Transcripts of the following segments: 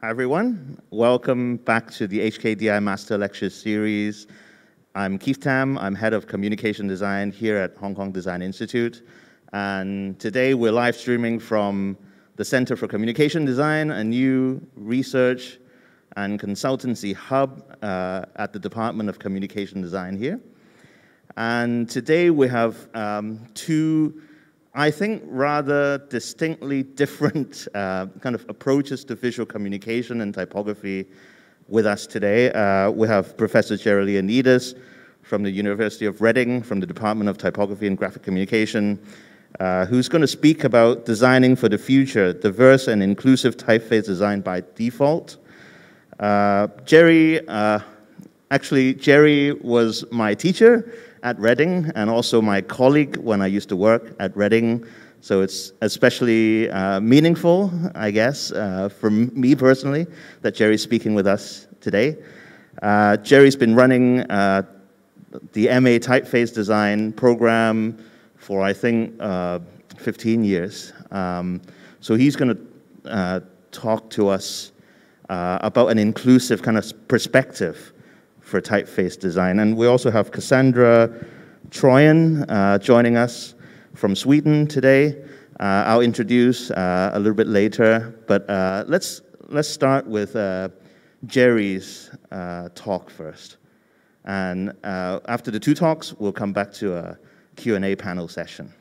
Hi everyone, welcome back to the HKDI Master Lecture Series. I'm Keith Tam, I'm Head of Communication Design here at Hong Kong Design Institute. And today we're live streaming from the Center for Communication Design, a new research and consultancy hub at the Department of Communication Design here. And today we have two, I think, rather distinctly different kind of approaches to visual communication and typography with us today. We have Professor Gerry Leonidas from the University of Reading, from the Department of Typography and Graphic Communication, who's going to speak about designing for the future, diverse and inclusive typeface design by default. Gerry was my teacher at Reading and also my colleague when I used to work at Reading. So it's especially meaningful, I guess, for me personally, that Gerry's speaking with us today. Gerry's been running the MA Typeface Design program for, I think, 15 years. So he's going to talk to us about an inclusive kind of perspective for typeface design. And we also have Cassandra Troyan joining us from Sweden today. I'll introduce a little bit later, but let's start with Gerry's talk first. And after the two talks, we'll come back to a Q&A panel session.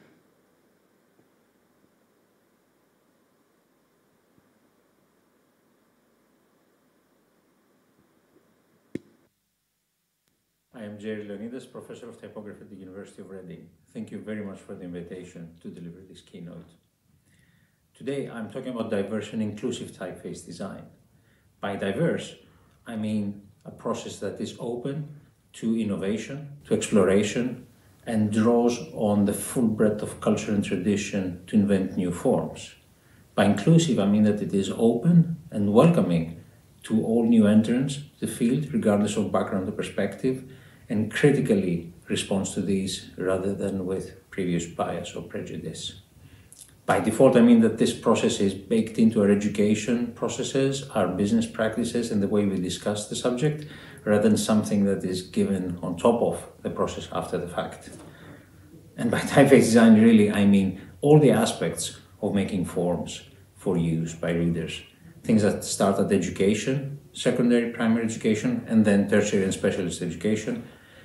I am Gerry Leonidas, Professor of Typography at the University of Reading. Thank you very much for the invitation to deliver this keynote. Today I'm talking about diverse and inclusive typeface design. By diverse, I mean a process that is open to innovation, to exploration, and draws on the full breadth of culture and tradition to invent new forms. By inclusive, I mean that it is open and welcoming to all new entrants to the field, regardless of background or perspective, and critically responds to these rather than with previous bias or prejudice. By default, I mean that this process is baked into our education processes, our business practices, and the way we discuss the subject, rather than something that is given on top of the process after the fact. And by typeface design, really, I mean all the aspects of making forms for use by readers. Things that start at education, secondary, primary education, and then tertiary and specialist education,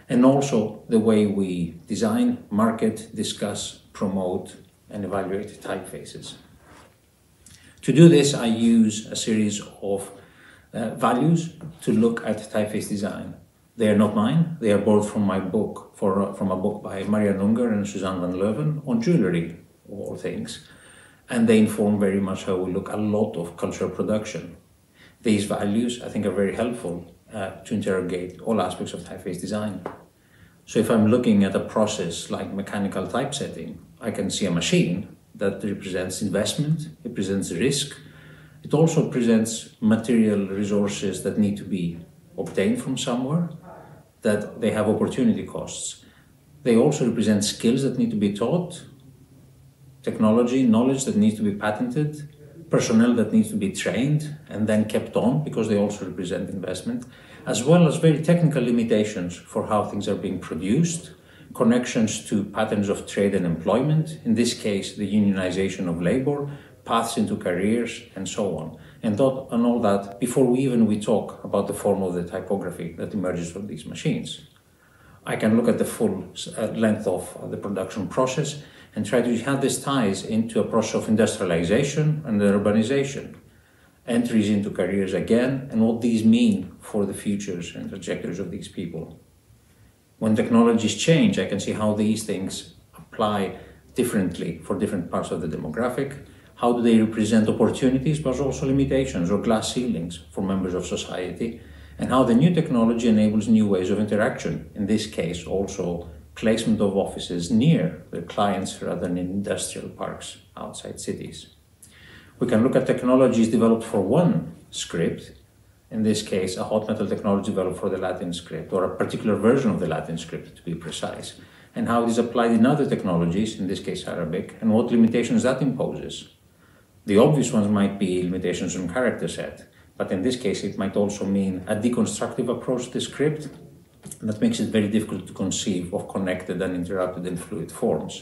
and also the way we design, market, discuss, promote, and evaluate typefaces. To do this, I use a series of values to look at typeface design. They are not mine, they are borrowed from my book, from a book by Marianne Unger and Suzanne van Leuven on jewelry, of all things. And they inform very much how we look at a lot of cultural production. These values, I think, are very helpful to interrogate all aspects of typeface design. So if I'm looking at a process like mechanical typesetting, I can see a machine that represents investment, it presents risk. It also presents material resources that need to be obtained from somewhere, that they have opportunity costs. They also represent skills that need to be taught, technology, knowledge that needs to be patented, personnel that needs to be trained and then kept on because they also represent investment, as well as very technical limitations for how things are being produced, connections to patterns of trade and employment, in this case, the unionization of labor, paths into careers, and so on. And all that before we talk about the form of the typography that emerges from these machines. I can look at the full length of the production process and try to have this ties into a process of industrialization and urbanization, entries into careers again, and what these mean for the futures and trajectories of these people. When technologies change, I can see how these things apply differently for different parts of the demographic. How do they represent opportunities, but also limitations or glass ceilings for members of society, and how the new technology enables new ways of interaction, in this case also placement of offices near their clients rather than in industrial parks outside cities. We can look at technologies developed for one script, in this case a hot metal technology developed for the Latin script, or a particular version of the Latin script to be precise, and how it is applied in other technologies, in this case Arabic, and what limitations that imposes. The obvious ones might be limitations on character set, but in this case it might also mean a deconstructive approach to the script, and that makes it very difficult to conceive of connected, uninterrupted, and fluid forms.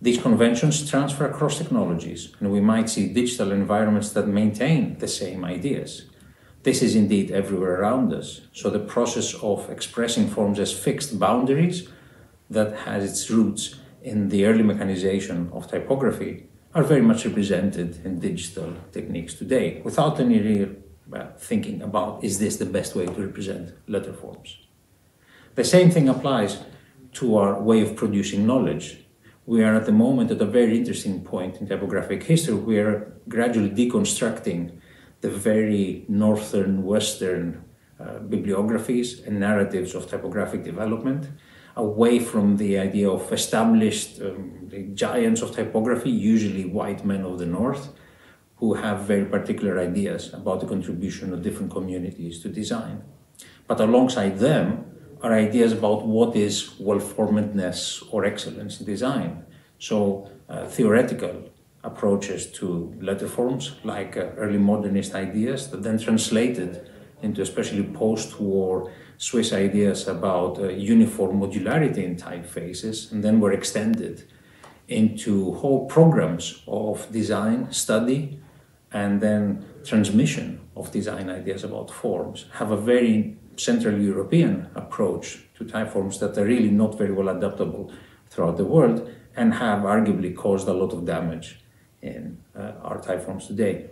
These conventions transfer across technologies, and we might see digital environments that maintain the same ideas. This is indeed everywhere around us, so the process of expressing forms as fixed boundaries that has its roots in the early mechanization of typography are very much represented in digital techniques today, without any real thinking about, is this the best way to represent letter forms? The same thing applies to our way of producing knowledge. We are at the moment at a very interesting point in typographic history. We are gradually deconstructing the very northern, western bibliographies and narratives of typographic development, away from the idea of established the giants of typography, usually white men of the north, who have very particular ideas about the contribution of different communities to design. But alongside them are ideas about what is well-formedness or excellence in design. So theoretical approaches to letter forms, like early modernist ideas that then translated into especially post-war Swiss ideas about uniform modularity in typefaces, and then were extended into whole programs of design, study, and then transmission of design ideas about forms, have a very Central European approach to typeforms that are really not very well adaptable throughout the world, and have arguably caused a lot of damage in our typeforms today.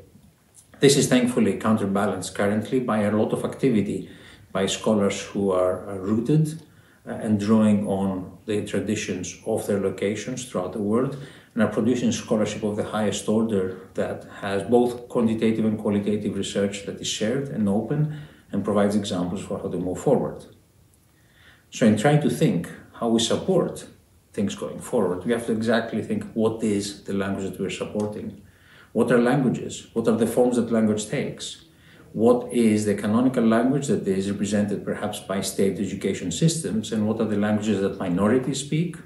This is thankfully counterbalanced currently by a lot of activity by scholars who are rooted and drawing on the traditions of their locations throughout the world, and are producing scholarship of the highest order that has both quantitative and qualitative research that is shared and open and provides examples for how to move forward. So in trying to think how we support things going forward, we have to exactly think, what is the language that we're supporting? What are languages? What are the forms that language takes? What is the canonical language that is represented perhaps by state education systems, and what are the languages that minorities speak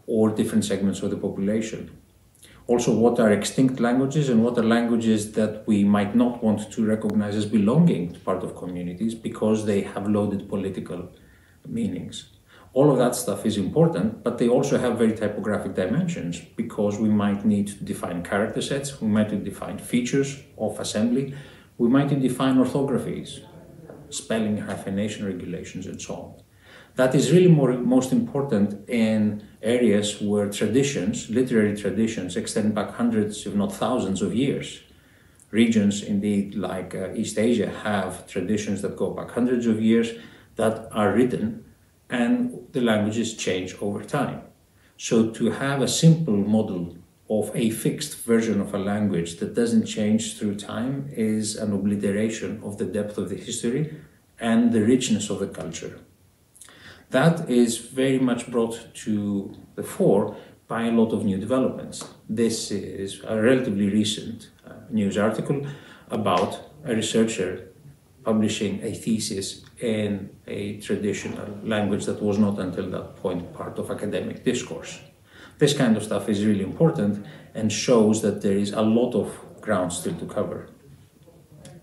or different segments of the population? Also, what are extinct languages, and what are languages that we might not want to recognize as belonging to part of communities because they have loaded political meanings? All of that stuff is important, but they also have very typographic dimensions, because we might need to define character sets, we might need to define features of assembly, we might need to define orthographies, spelling, hyphenation regulations, and so on. That is really most important in areas where traditions, literary traditions, extend back hundreds, if not thousands of years. Regions, indeed, like East Asia, have traditions that go back hundreds of years that are written, and the languages change over time. So to have a simple model of a fixed version of a language that doesn't change through time is an obliteration of the depth of the history and the richness of the culture. That is very much brought to the fore by a lot of new developments. This is a relatively recent news article about a researcher publishing a thesis in a traditional language that was not until that point part of academic discourse. This kind of stuff is really important and shows that there is a lot of ground still to cover.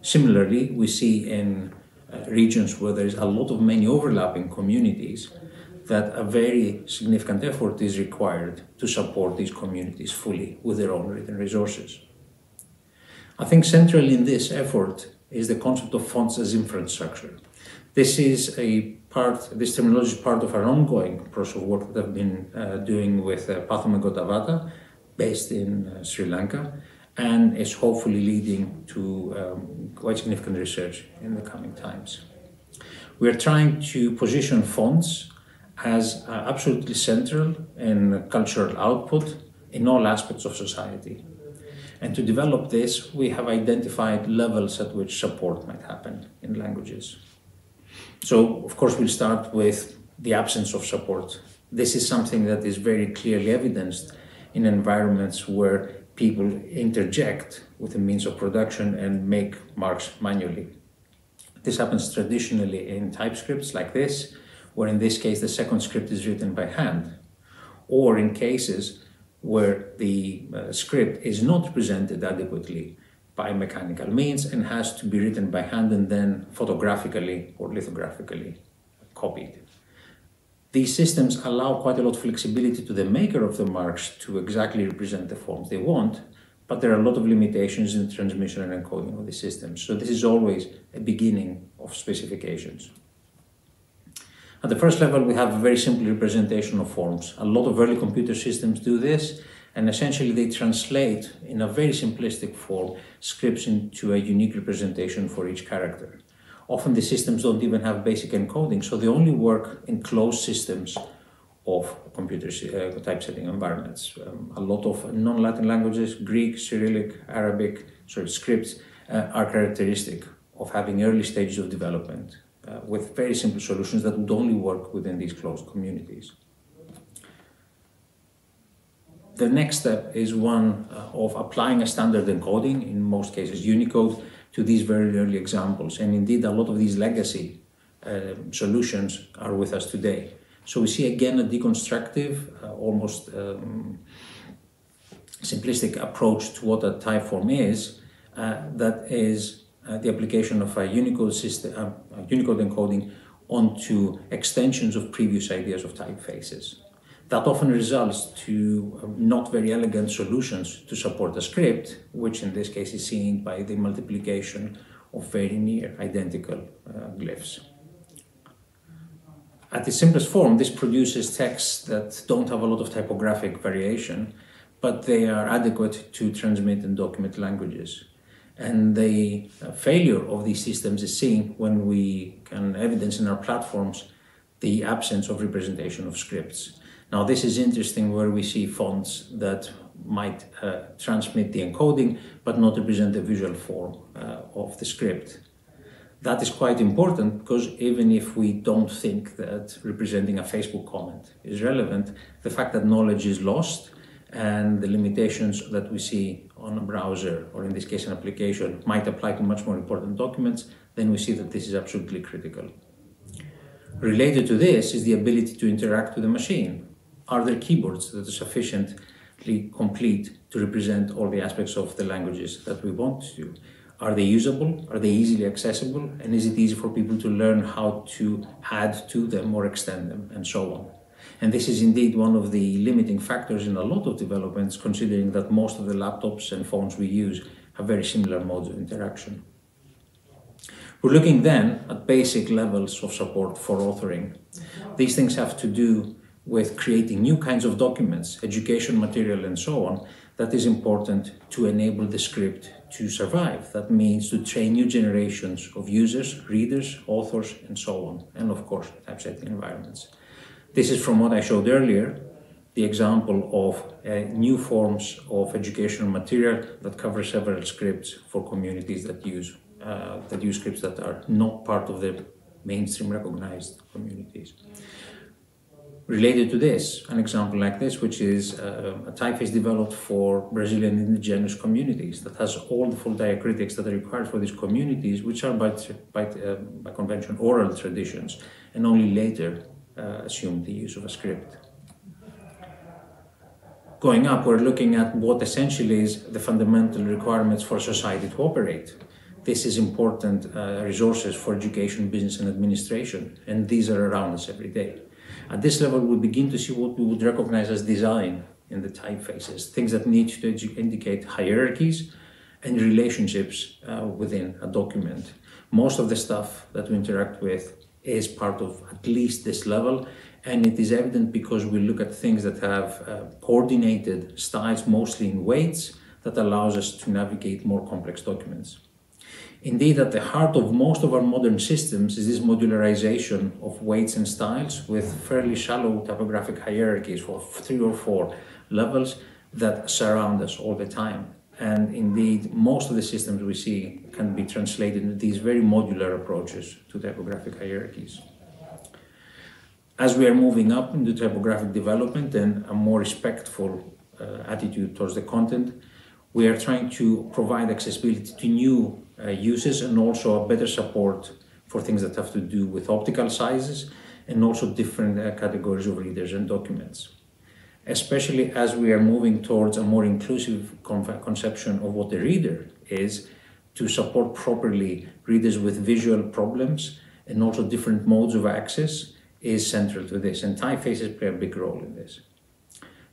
Similarly, we see in regions where there is a lot of many overlapping communities that a very significant effort is required to support these communities fully with their own written resources. I think central in this effort is the concept of fonts as infrastructure. This terminology is part of our ongoing process of work that I've been doing with Pathum Gotavata, based in Sri Lanka, and is hopefully leading to quite significant research in the coming times. We are trying to position fonts as absolutely central in cultural output in all aspects of society. And to develop this, we have identified levels at which support might happen in languages. So, of course, we'll start with the absence of support. This is something that is very clearly evidenced in environments where people interject with the means of production and make marks manually. This happens traditionally in typescripts like this, where in this case the second script is written by hand, or in cases where the script is not presented adequately by mechanical means and has to be written by hand and then photographically or lithographically copied. These systems allow quite a lot of flexibility to the maker of the marks to exactly represent the forms they want, but there are a lot of limitations in transmission and encoding of the systems. So this is always a beginning of specifications. At the first level, we have a very simple representation of forms. A lot of early computer systems do this, and essentially they translate in a very simplistic form scripts into a unique representation for each character. Often the systems don't even have basic encoding, so they only work in closed systems of computer typesetting environments. A lot of non-Latin languages, Greek, Cyrillic, Arabic, scripts are characteristic of having early stages of development with very simple solutions that would only work within these closed communities. The next step is one of applying a standard encoding, in most cases Unicode, to these very early examples. And indeed, a lot of these legacy solutions are with us today. So we see again a deconstructive, almost simplistic approach to what a typeform is, that is the application of a Unicode system, Unicode encoding onto extensions of previous ideas of typefaces. That often results to not very elegant solutions to support a script, which in this case is seen by the multiplication of very near identical glyphs. At the simplest form, this produces texts that don't have a lot of typographic variation, but they are adequate to transmit and document languages. And the failure of these systems is seen when we can evidence in our platforms the absence of representation of scripts. Now, this is interesting where we see fonts that might transmit the encoding, but not represent the visual form of the script. That is quite important because even if we don't think that representing a Facebook comment is relevant, the fact that knowledge is lost and the limitations that we see on a browser, or in this case an application, might apply to much more important documents, then we see that this is absolutely critical. Related to this is the ability to interact with the machine. Are there keyboards that are sufficiently complete to represent all the aspects of the languages that we want to? Are they usable? Are they easily accessible? And is it easy for people to learn how to add to them or extend them, and so on? And this is indeed one of the limiting factors in a lot of developments, considering that most of the laptops and phones we use have very similar modes of interaction. We're looking then at basic levels of support for authoring. These things have to do with creating new kinds of documents, education material and so on, that is important to enable the script to survive. That means to train new generations of users, readers, authors, and so on, and of course, typesetting environments. This is from what I showed earlier, the example of new forms of educational material that cover several scripts for communities that use scripts that are not part of the mainstream recognized communities. Related to this, an example like this, which is a typeface developed for Brazilian indigenous communities that has all the full diacritics that are required for these communities, which are by convention oral traditions, and only later assumed the use of a script. Going up, we're looking at what essentially is the fundamental requirements for society to operate. This is important resources for education, business, and administration, and these are around us every day. At this level, we begin to see what we would recognize as design in the typefaces, things that need to indicate hierarchies and relationships within a document. Most of the stuff that we interact with is part of at least this level, and it is evident because we look at things that have coordinated styles, mostly in weights, that allows us to navigate more complex documents. Indeed, at the heart of most of our modern systems is this modularization of weights and styles with fairly shallow typographic hierarchies for 3 or 4 levels that surround us all the time. And indeed, most of the systems we see can be translated into these very modular approaches to typographic hierarchies. As we are moving up into typographic development and a more respectful attitude towards the content, we are trying to provide accessibility to new uses and also a better support for things that have to do with optical sizes and also different categories of readers and documents. especially as we are moving towards a more inclusive conception of what the reader is, to support properly readers with visual problems and also different modes of access is central to this, and typefaces play a big role in this.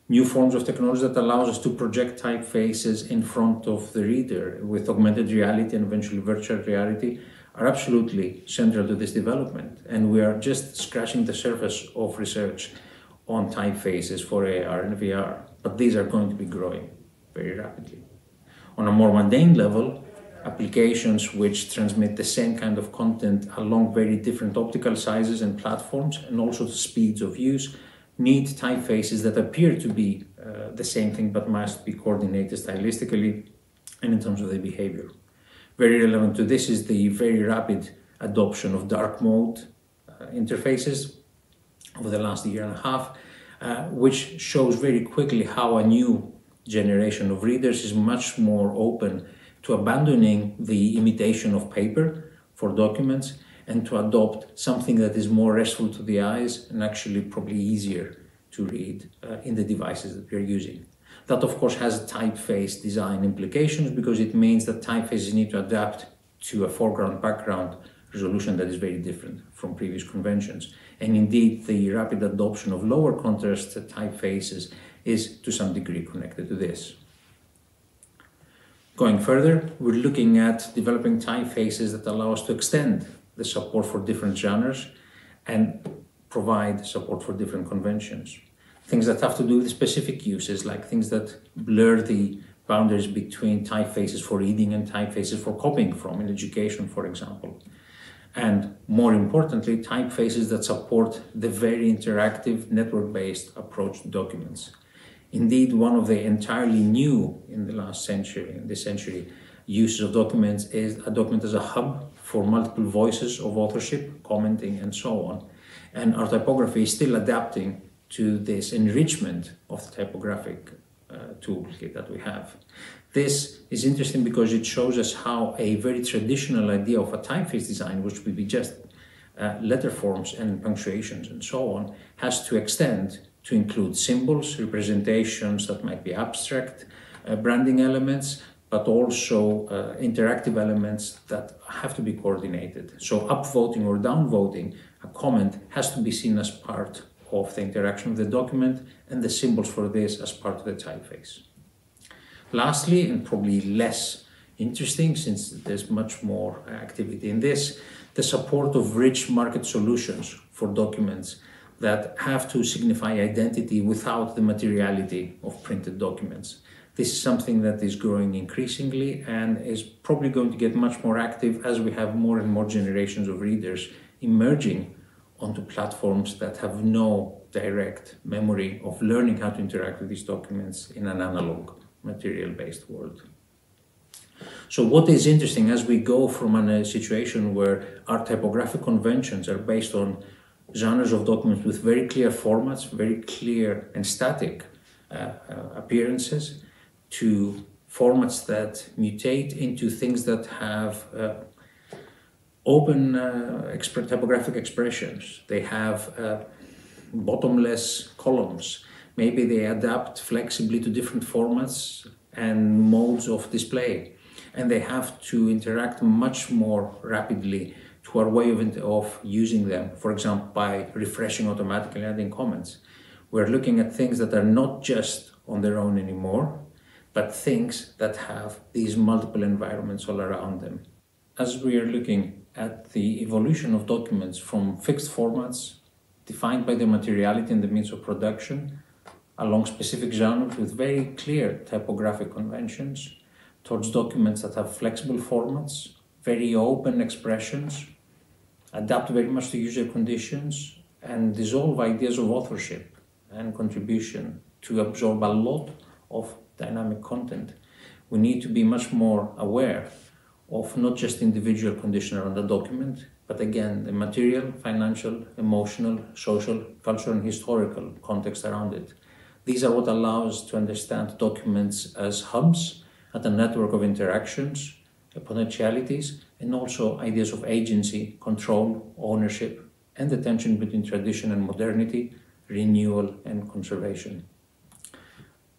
New forms of technology that allows us to project typefaces in front of the reader with augmented reality and eventually virtual reality are absolutely central to this development, and we are just scratching the surface of research on typefaces for AR and VR, but these are going to be growing very rapidly. On a more mundane level, applications which transmit the same kind of content along very different optical sizes and platforms and also the speeds of use need typefaces that appear to be the same thing but must be coordinated stylistically and in terms of their behavior. Very relevant to this is the very rapid adoption of dark mode interfaces over the last year and a half, which shows very quickly how a new generation of readers is much more open to abandoning the imitation of paper for documents and to adopt something that is more restful to the eyes and actually probably easier to read in the devices that we're using. That, of course, has typeface design implications because it means that typefaces need to adapt to a foreground-background resolution that is very different from previous conventions. And indeed, the rapid adoption of lower contrast typefaces is to some degree connected to this. Going further, we're looking at developing typefaces that allow us to extend the support for different genres and provide support for different conventions. Things that have to do with specific uses, like things that blur the boundaries between typefaces for reading and typefaces for copying from in education, for example. And more importantly, typefaces that support the very interactive network-based approach to documents. Indeed, one of the entirely new in this century, uses of documents is a document as a hub for multiple voices of authorship, commenting, and so on. And our typography is still adapting to this enrichment of the typographic toolkit that we have. This is interesting because it shows us how a very traditional idea of a typeface design, which would be just letter forms and punctuations and so on, has to extend to include symbols, representations that might be abstract, branding elements, but also interactive elements that have to be coordinated. So upvoting or downvoting a comment has to be seen as part of the interaction of the document and the symbols for this as part of the typeface. Lastly, and probably less interesting since there's much more activity in this, the support of rich market solutions for documents that have to signify identity without the materiality of printed documents. This is something that is growing increasingly and is probably going to get much more active as we have more and more generations of readers emerging onto platforms that have no direct memory of learning how to interact with these documents in an analog, material-based world. So what is interesting as we go from a situation where our typographic conventions are based on genres of documents with very clear formats, very clear and static appearances, to formats that mutate into things that have open typographic expressions. They have bottomless columns. Maybe they adapt flexibly to different formats and modes of display. And they have to interact much more rapidly to our way of using them, for example, by refreshing automatically and adding comments. We're looking at things that are not just on their own anymore, but things that have these multiple environments all around them. As we are looking at the evolution of documents from fixed formats defined by their materiality and the means of production, along specific genres with very clear typographic conventions, towards documents that have flexible formats, very open expressions, adapt very much to user conditions, and dissolve ideas of authorship and contribution to absorb a lot of dynamic content. We need to be much more aware of not just individual condition around the document, but again, the material, financial, emotional, social, cultural, and historical context around it. These are what allows us to understand documents as hubs at a network of interactions, potentialities, and also ideas of agency, control, ownership, and the tension between tradition and modernity, renewal and conservation.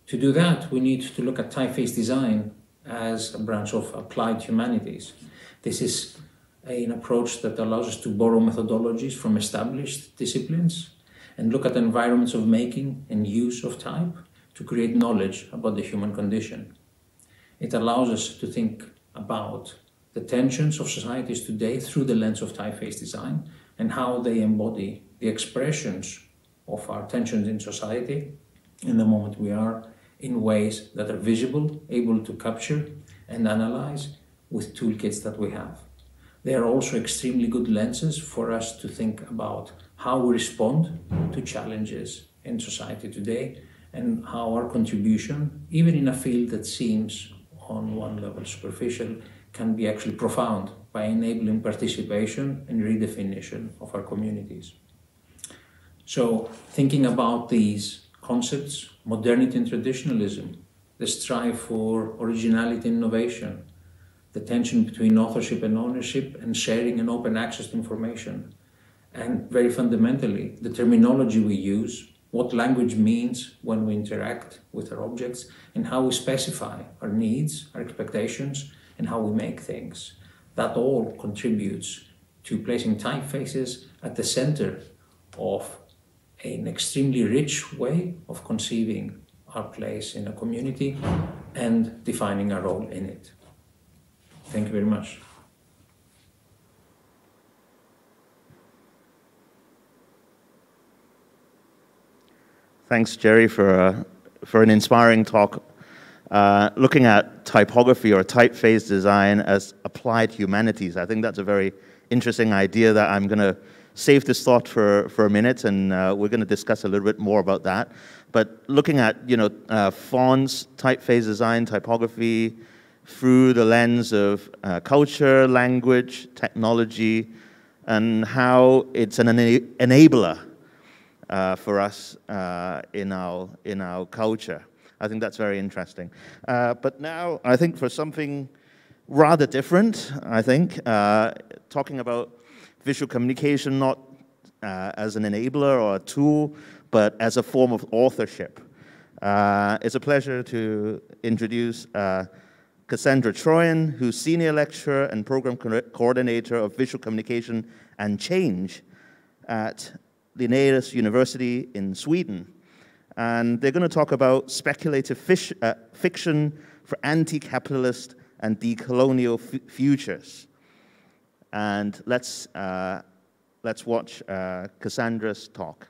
To do that, we need to look at typeface design as a branch of applied humanities. This is an approach that allows us to borrow methodologies from established disciplines and look at environments of making and use of type to create knowledge about the human condition. It allows us to think about the tensions of societies today through the lens of typeface design and how they embody the expressions of our tensions in society in the moment we are, in ways that are visible, able to capture and analyze with toolkits that we have. They are also extremely good lenses for us to think about how we respond to challenges in society today and how our contribution, even in a field that seems on one level superficial, can be actually profound by enabling participation and redefinition of our communities. So thinking about these concepts, modernity and traditionalism, the strive for originality and innovation, the tension between authorship and ownership and sharing and open access to information, and very fundamentally, the terminology we use, what language means when we interact with our objects, and how we specify our needs, our expectations, and how we make things. That all contributes to placing typefaces at the center of an extremely rich way of conceiving our place in a community and defining our role in it. Thank you very much. Thanks, Gerry, for an inspiring talk. Looking at typography or typeface design as applied humanities. I think that's a very interesting idea that I'm going to save this thought for a minute, and we're going to discuss a little bit more about that. But looking at fonts, typeface design, typography through the lens of culture, language, technology, and how it's an enabler for us in our culture. I think that's very interesting. But now, I think for something rather different, I think, talking about visual communication not as an enabler or a tool, but as a form of authorship. It's a pleasure to introduce Cassandra Troyan, who's Senior Lecturer and Program Coordinator of Visual Communication and Change at Leonidas University in Sweden. And they're going to talk about speculative fiction for anti-capitalist and decolonial futures. And let's watch Cassandra's talk.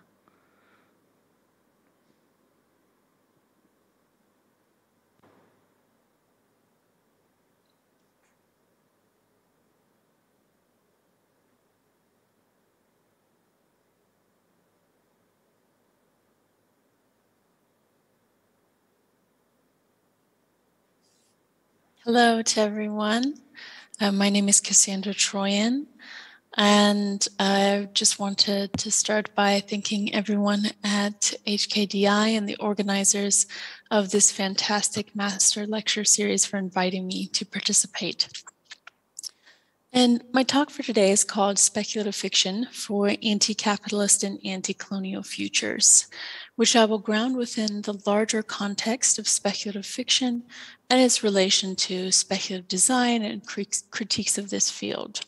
Hello to everyone. My name is Cassandra Troyan, and I just wanted to start by thanking everyone at HKDI and the organizers of this fantastic master lecture series for inviting me to participate. And my talk for today is called Speculative Fiction for Anti-Capitalist and Anti-Colonial Futures, which I will ground within the larger context of speculative fiction and its relation to speculative design and critiques of this field,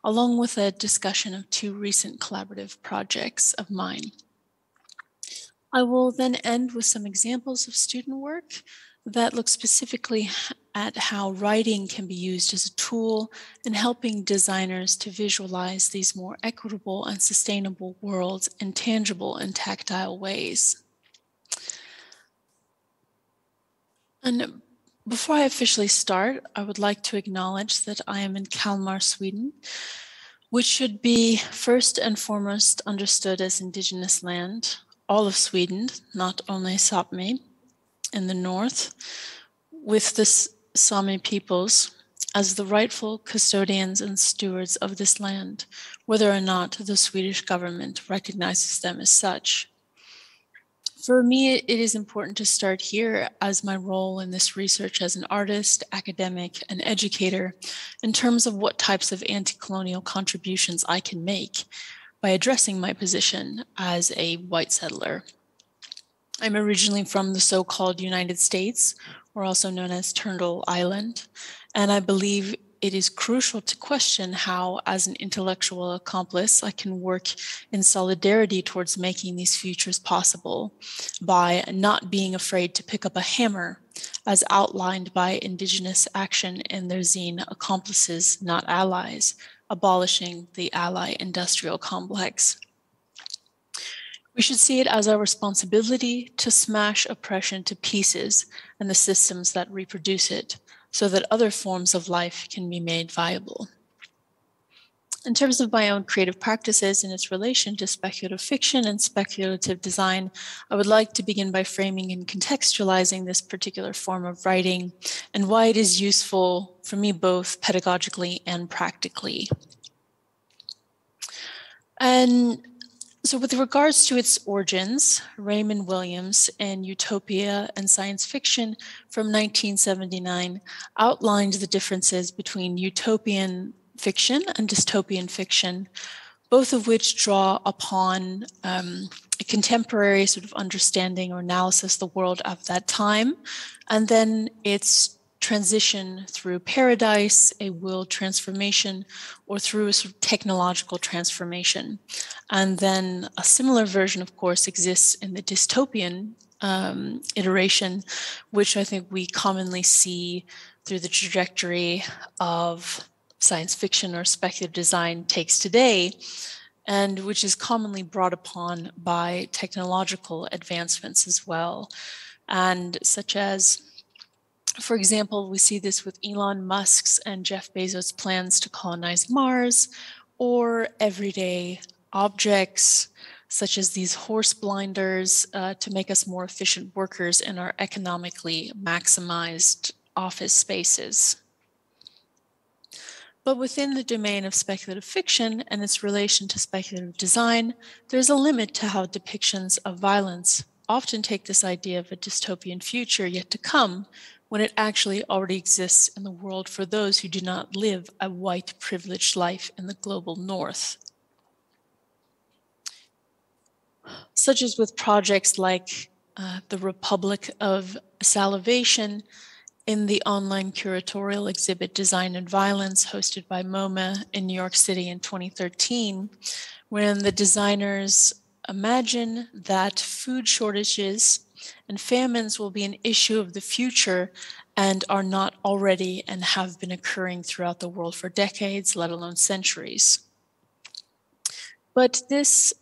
along with a discussion of two recent collaborative projects of mine. I will then end with some examples of student work that look specifically at how writing can be used as a tool in helping designers to visualize these more equitable and sustainable worlds in tangible and tactile ways. And before I officially start, I would like to acknowledge that I am in Kalmar, Sweden, which should be first and foremost understood as indigenous land, all of Sweden, not only Sápmi in the north, with the Sami peoples as the rightful custodians and stewards of this land, whether or not the Swedish government recognizes them as such. For me, it is important to start here as my role in this research as an artist, academic, and educator in terms of what types of anti-colonial contributions I can make by addressing my position as a white settler. I'm originally from the so-called United States, or also known as Turtle Island, and I believe it is crucial to question how, as an intellectual accomplice, I can work in solidarity towards making these futures possible by not being afraid to pick up a hammer, as outlined by Indigenous Action in their zine Accomplices, Not Allies, abolishing the ally industrial complex. We should see it as our responsibility to smash oppression to pieces and the systems that reproduce it, so that other forms of life can be made viable. In terms of my own creative practices and its relation to speculative fiction and speculative design, I would like to begin by framing and contextualizing this particular form of writing and why it is useful for me both pedagogically and practically. And so with regards to its origins, Raymond Williams in Utopia and Science Fiction from 1979 outlined the differences between utopian fiction and dystopian fiction, both of which draw upon a contemporary sort of understanding or analysis of the world of that time, and then its transition through paradise, a world transformation, or through a sort of technological transformation. And then a similar version, of course, exists in the dystopian iteration, which I think we commonly see through the trajectory of science fiction or speculative design takes today, and which is commonly brought upon by technological advancements as well. And such as, for example, we see this with Elon Musk's and Jeff Bezos' plans to colonize Mars, or everyday objects such as these horse blinders to make us more efficient workers in our economically maximized office spaces. But within the domain of speculative fiction and its relation to speculative design, there's a limit to how depictions of violence often take this idea of a dystopian future yet to come, when it actually already exists in the world for those who do not live a white privileged life in the global north. Such as with projects like the Republic of Salivation in the online curatorial exhibit Design and Violence hosted by MoMA in New York City in 2013, when the designers imagine that food shortages and famines will be an issue of the future and are not already and have been occurring throughout the world for decades, let alone centuries. But this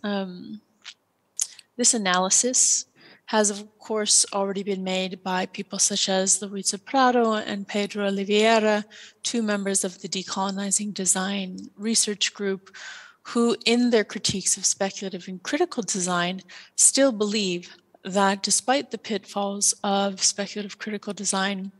analysis has, of course, already been made by people such as Luisa Prado and Pedro Oliveira, two members of the Decolonizing Design Research Group, who in their critiques of speculative and critical design still believe that despite the pitfalls of speculative critical design,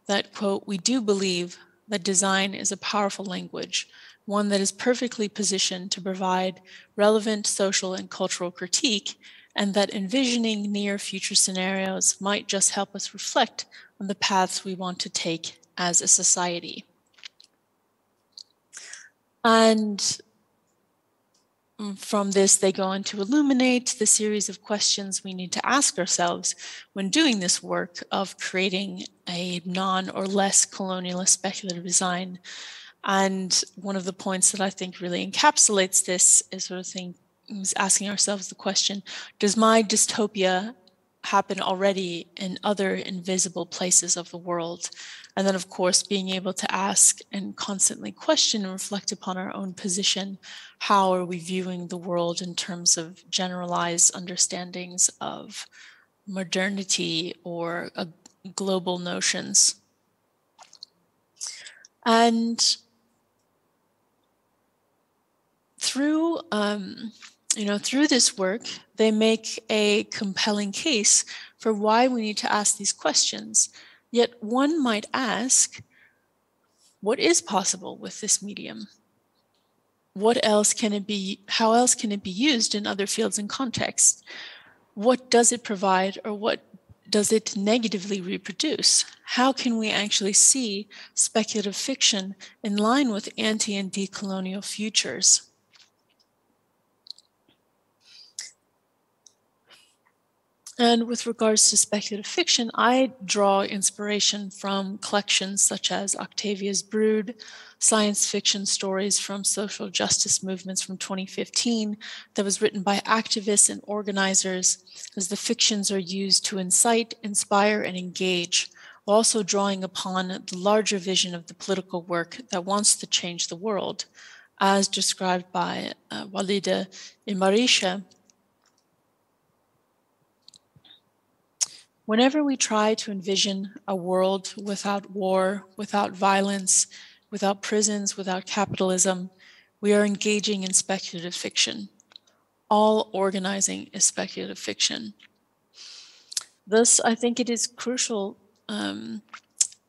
that, quote, we do believe that design is a powerful language, one that is perfectly positioned to provide relevant social and cultural critique, and that envisioning near future scenarios might just help us reflect on the paths we want to take as a society. And from this, they go on to illuminate the series of questions we need to ask ourselves when doing this work of creating a non or less colonialist speculative design. And one of the points that I think really encapsulates this is sort of thing, is asking ourselves the question, does my dystopia happen already in other invisible places of the world? And then, of course, being able to ask and constantly question and reflect upon our own position. How are we viewing the world in terms of generalized understandings of modernity or global notions? And through this work, they make a compelling case for why we need to ask these questions. Yet one might ask, what is possible with this medium? What else can it be? How else can it be used in other fields and contexts? What does it provide, or what does it negatively reproduce? How can we actually see speculative fiction in line with anti- and decolonial futures? And with regards to speculative fiction, I draw inspiration from collections such as Octavia's Brood, science fiction stories from social justice movements from 2015 that was written by activists and organizers, as the fictions are used to incite, inspire, and engage, while also drawing upon the larger vision of the political work that wants to change the world, as described by Walida Imarisha. Whenever we try to envision a world without war, without violence, without prisons, without capitalism, we are engaging in speculative fiction. All organizing is speculative fiction. Thus, I think it is crucial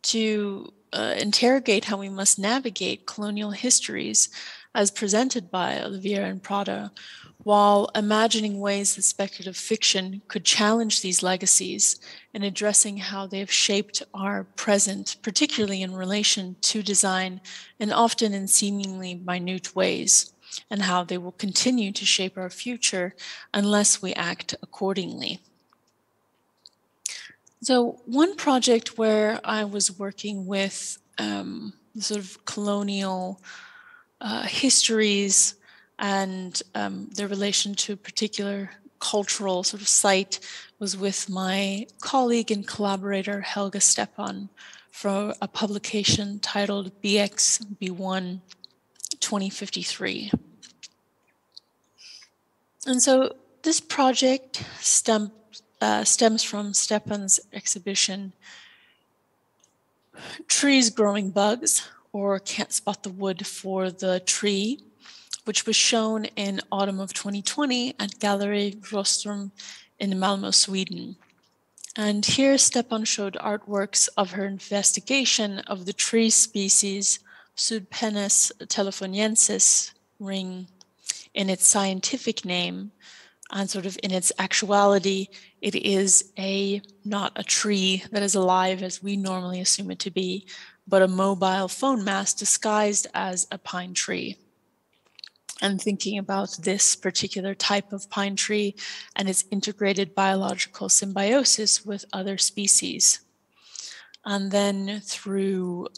to interrogate how we must navigate colonial histories as presented by Oliveira and Prada, while imagining ways that speculative fiction could challenge these legacies and addressing how they have shaped our present, particularly in relation to design and often in seemingly minute ways, and how they will continue to shape our future unless we act accordingly. So one project where I was working with sort of colonial histories and their relation to a particular cultural sort of site was with my colleague and collaborator Helga Stepan for a publication titled BX-B1 2053. And so this project stems from Stepan's exhibition, Trees Growing Bugs, or Can't Spot the Wood for the Tree, which was shown in autumn of 2020 at Gallery Rostrum in Malmö, Sweden. And here Stepan showed artworks of her investigation of the tree species Pseudopenes telefoniensis ring in its scientific name, and sort of in its actuality, it is not a tree that is alive as we normally assume it to be, but a mobile phone mast disguised as a pine tree. And thinking about this particular type of pine tree and its integrated biological symbiosis with other species. And then through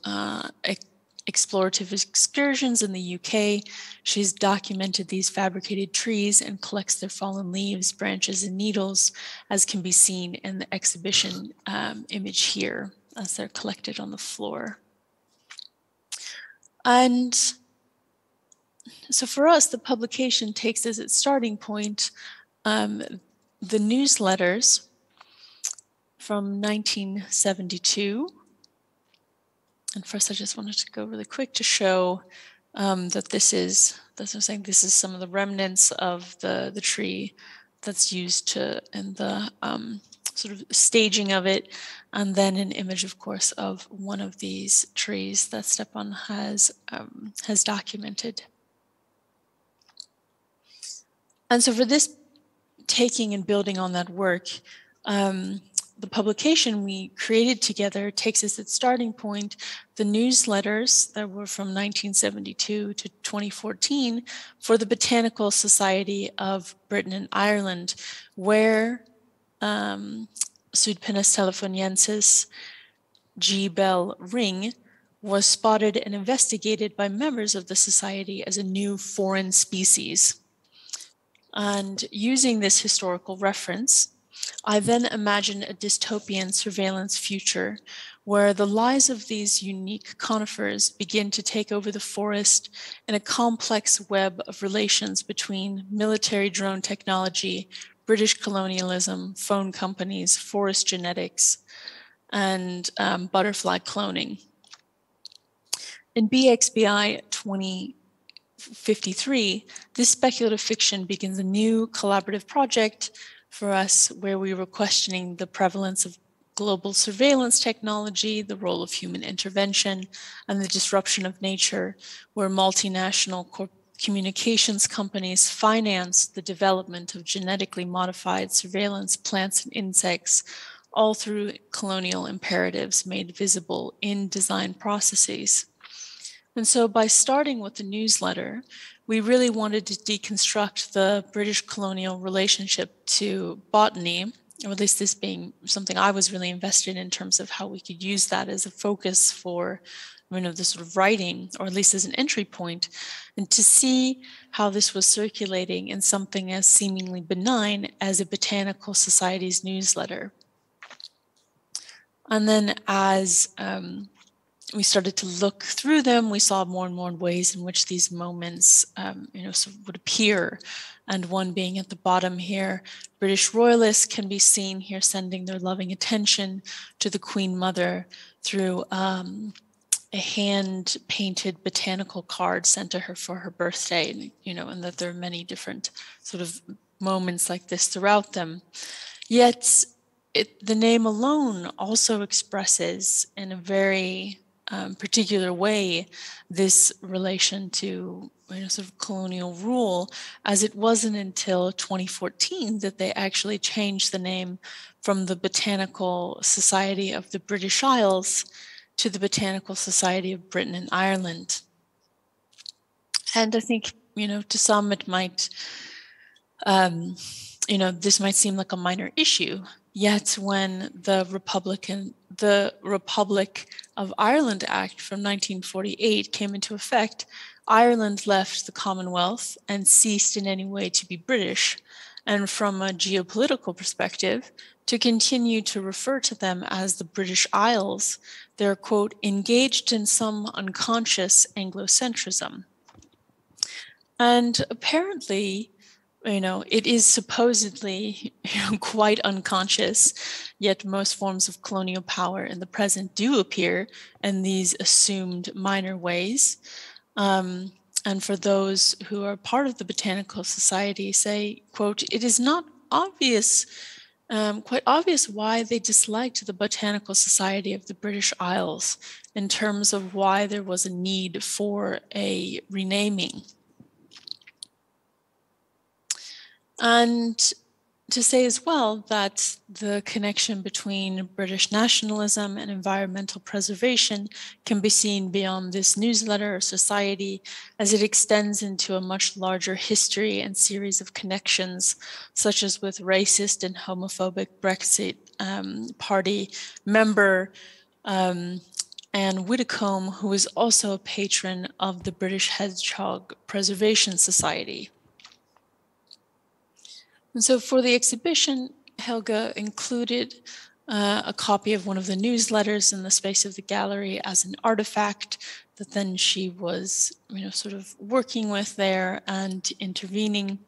explorative excursions in the UK, she's documented these fabricated trees and collects their fallen leaves, branches, and needles, as can be seen in the exhibition image here, as they're collected on the floor. And so for us, the publication takes as its starting point the newsletters from 1972. And first, I just wanted to go really quick to show that this is some of the remnants of the tree that's used in the sort of staging of it, and then an image, of course, of one of these trees that Stepan has documented. And so for this, taking and building on that work, the publication we created together takes as its starting point the newsletters that were from 1972 to 2014 for the Botanical Society of Britain and Ireland, where Pseudopenes telefoniensis G. Bell ring was spotted and investigated by members of the society as a new foreign species. And using this historical reference, I then imagine a dystopian surveillance future where the lies of these unique conifers begin to take over the forest in a complex web of relations between military drone technology, British colonialism, phone companies, forest genetics, and butterfly cloning. In BXBI 2053, this speculative fiction begins a new collaborative project for us where we were questioning the prevalence of global surveillance technology, the role of human intervention, and the disruption of nature, where multinational communications companies finance the development of genetically modified surveillance plants and insects, all through colonial imperatives made visible in design processes. And so by starting with the newsletter, we really wanted to deconstruct the British colonial relationship to botany or at least this being something I was really invested in terms of how we could use that as a focus for, the sort of writing, or at least as an entry point, and to see how this was circulating in something as seemingly benign as a botanical society's newsletter. And then as we started to look through them, we saw more and more ways in which these moments, sort of would appear. And one being at the bottom here, British royalists can be seen here sending their loving attention to the Queen Mother through a hand-painted botanical card sent to her for her birthday, and that there are many different sort of moments like this throughout them. Yet the name alone also expresses in a very particular way this relation to sort of colonial rule, as it wasn't until 2014 that they actually changed the name from the Botanical Society of the British Isles to the Botanical Society of Britain and Ireland. And I think, to some it might, this might seem like a minor issue. Yet when the Republic of Ireland Act from 1948 came into effect, Ireland left the Commonwealth and ceased in any way to be British. And from a geopolitical perspective, to continue to refer to them as the British Isles, they're, quote, engaged in some unconscious Anglocentrism. And apparently, it is supposedly quite unconscious, yet most forms of colonial power in the present do appear in these assumed minor ways. And for those who are part of the Botanical Society say, quote, it is not obvious, quite obvious why they disliked the Botanical Society of the British Isles in terms of why there was a need for a renaming. And to say as well that the connection between British nationalism and environmental preservation can be seen beyond this newsletter or society, as it extends into a much larger history and series of connections, such as with racist and homophobic Brexit Party member Anne Widdecombe, who is also a patron of the British Hedgehog Preservation Society. And so for the exhibition, Helga included a copy of one of the newsletters in the space of the gallery as an artifact that then she was, sort of working with there and intervening.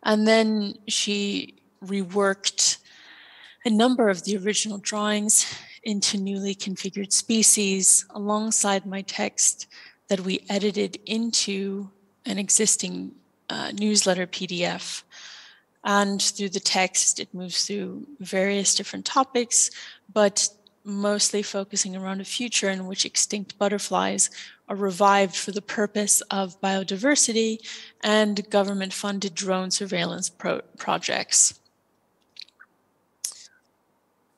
And then she reworked a number of the original drawings into newly configured species alongside my text that we edited into an existing newsletter PDF. And through the text, it moves through various different topics, but mostly focusing around a future in which extinct butterflies are revived for the purpose of biodiversity and government-funded drone surveillance projects.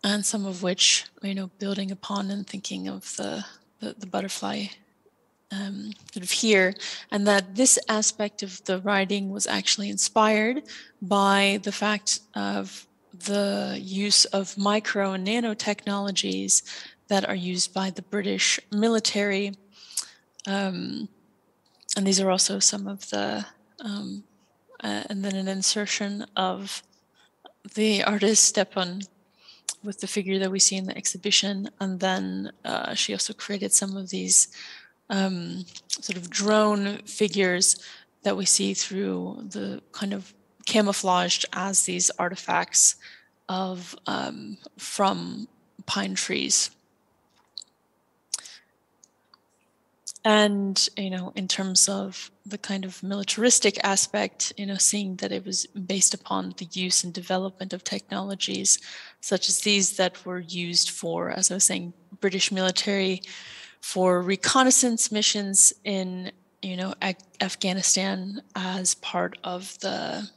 And some of which, building upon and thinking of the butterfly sort of here, and that this aspect of the writing was actually inspired by the fact of the use of micro and nanotechnologies that are used by the British military. And these are also some of the, and then an insertion of the artist Stepan with the figure that we see in the exhibition. And then she also created some of these sort of drone figures that we see through the kind of camouflaged as these artifacts of from pine trees. And, in terms of the kind of militaristic aspect, seeing that it was based upon the use and development of technologies such as these that were used for, as I was saying, British military for reconnaissance missions in, Afghanistan as part of the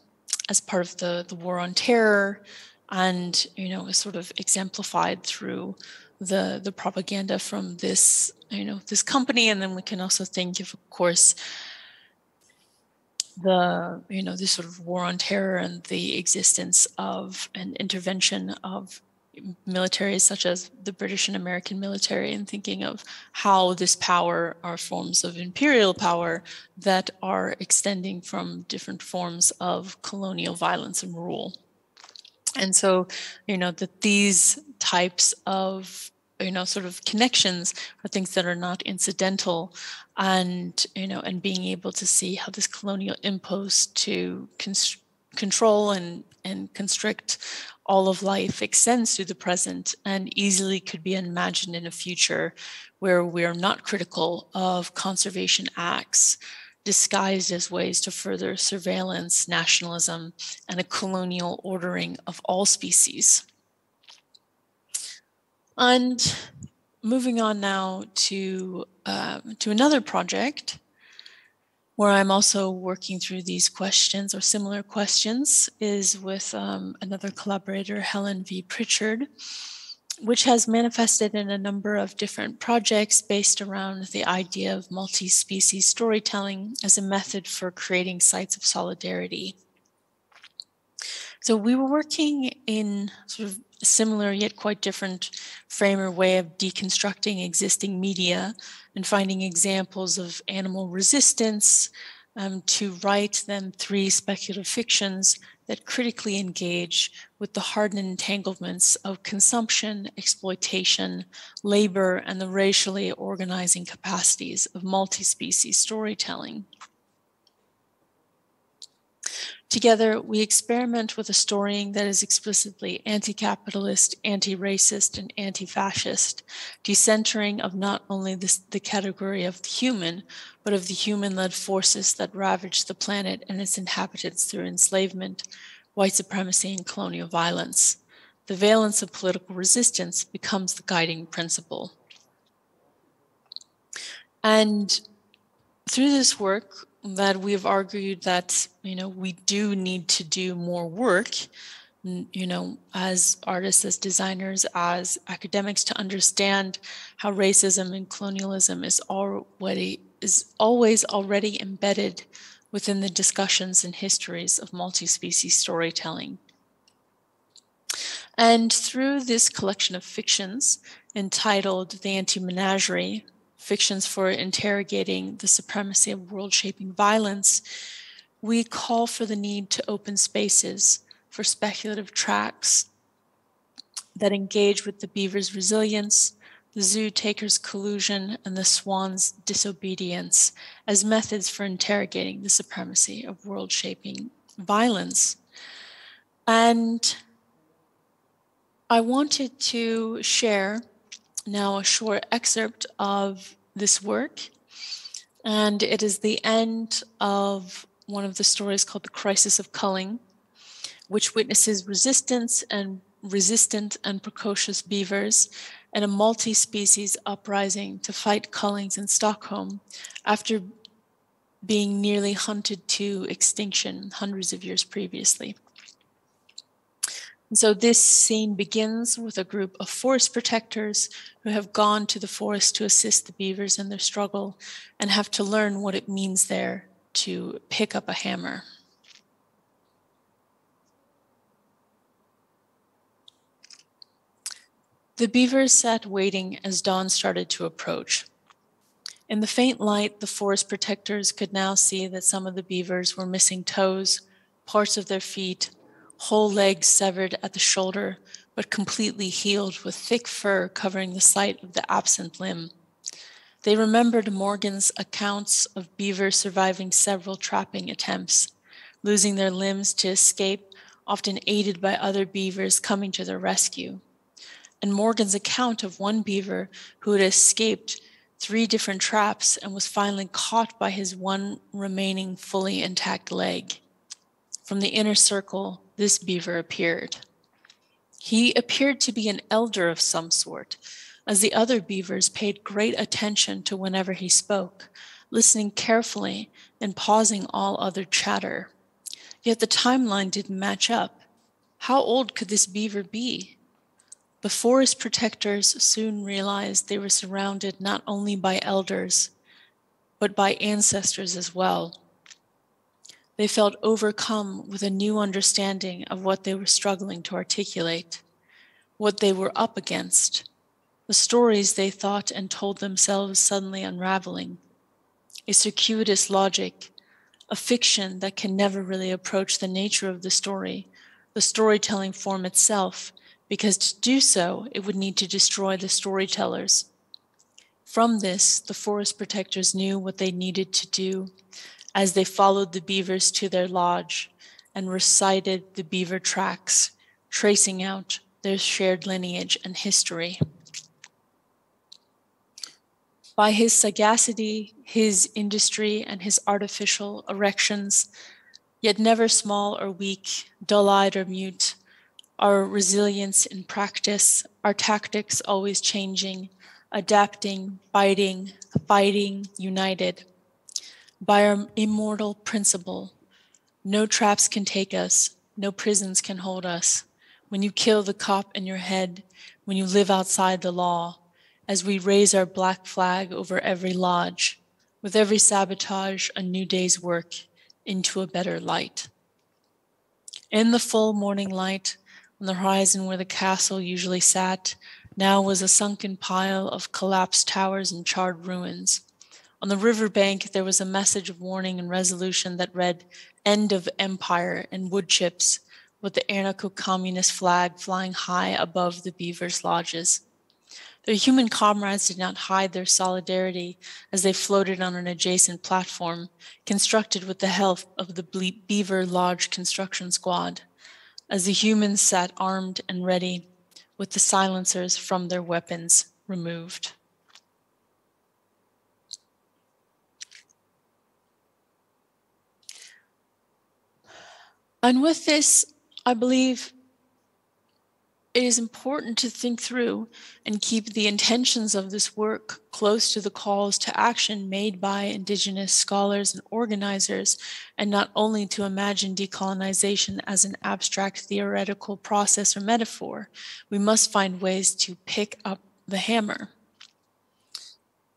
war on terror, and is sort of exemplified through the propaganda from this this company. And then we can also think of course this sort of war on terror and the existence of an intervention of militaries such as the British and American military, and thinking of how this power are forms of imperial power that are extending from different forms of colonial violence and rule. And so, that these types of sort of connections are things that are not incidental, and and being able to see how this colonial impulse to control and constrict all of life extends through the present and easily could be imagined in a future where we're not critical of conservation acts disguised as ways to further surveillance, nationalism, and a colonial ordering of all species. And moving on now to another project where I'm also working through these questions or similar questions is with another collaborator, Helen V. Pritchard, which has manifested in a number of different projects based around the idea of multi-species storytelling as a method for creating sites of solidarity. So we were working in sort of a similar yet quite different frame or way of deconstructing existing media and finding examples of animal resistance to write then 3 speculative fictions that critically engage with the hardened entanglements of consumption, exploitation, labor, and the racially organizing capacities of multi-species storytelling. Together, we experiment with a storying that is explicitly anti-capitalist, anti-racist, and anti-fascist, decentering of not only the category of the human, but of the human-led forces that ravage the planet and its inhabitants through enslavement, white supremacy, and colonial violence. The valence of political resistance becomes the guiding principle. And through this work, that we've argued that, we do need to do more work, as artists, as designers, as academics, to understand how racism and colonialism is always already embedded within the discussions and histories of multi-species storytelling. And through this collection of fictions entitled The Anti-Menagerie, Fictions for Interrogating the Supremacy of World-Shaping Violence, we call for the need to open spaces for speculative tracks that engage with the beaver's resilience, the zoo taker's collusion, and the swan's disobedience as methods for interrogating the supremacy of world-shaping violence. And I wanted to share now a short excerpt of this work, and it is the end of one of the stories called The Crisis of Culling, which witnesses resistant and precocious beavers and a multi-species uprising to fight cullings in Stockholm after being nearly hunted to extinction hundreds of years previously. And so this scene begins with a group of forest protectors who have gone to the forest to assist the beavers in their struggle and have to learn what it means there to pick up a hammer. The beavers sat waiting as dawn started to approach. In the faint light, the forest protectors could now see that some of the beavers were missing toes, parts of their feet, whole legs severed at the shoulder, but completely healed with thick fur covering the site of the absent limb. They remembered Morgan's accounts of beavers surviving several trapping attempts, losing their limbs to escape, often aided by other beavers coming to their rescue. And Morgan's account of one beaver who had escaped 3 different traps and was finally caught by his one remaining fully intact leg. From the inner circle, this beaver appeared. He appeared to be an elder of some sort, as the other beavers paid great attention to whenever he spoke, listening carefully and pausing all other chatter. Yet the timeline didn't match up. How old could this beaver be? The forest protectors soon realized they were surrounded not only by elders, but by ancestors as well. They felt overcome with a new understanding of what they were struggling to articulate, what they were up against, the stories they thought and told themselves suddenly unraveling, a circuitous logic, a fiction that can never really approach the nature of the storytelling form itself, because to do so, it would need to destroy the storytellers. From this, the forest protectors knew what they needed to do as they followed the beavers to their lodge and recited the beaver tracks, tracing out their shared lineage and history. By his sagacity, his industry, and his artificial erections, yet never small or weak, dull-eyed or mute, our resilience in practice, our tactics always changing, adapting, biting, fighting, united. By our immortal principle, no traps can take us, no prisons can hold us. When you kill the cop in your head, when you live outside the law, as we raise our black flag over every lodge, with every sabotage, a new day's work into a better light. In the full morning light, on the horizon where the castle usually sat, now was a sunken pile of collapsed towers and charred ruins. On the riverbank, there was a message of warning and resolution that read, "End of empire," in wood chips, with the anarcho-communist flag flying high above the beavers' lodges. Their human comrades did not hide their solidarity as they floated on an adjacent platform, constructed with the help of the Beaver Lodge construction squad, as the humans sat armed and ready, with the silencers from their weapons removed. And with this, I believe it is important to think through and keep the intentions of this work close to the calls to action made by Indigenous scholars and organizers, and not only to imagine decolonization as an abstract theoretical process or metaphor. We must find ways to pick up the hammer.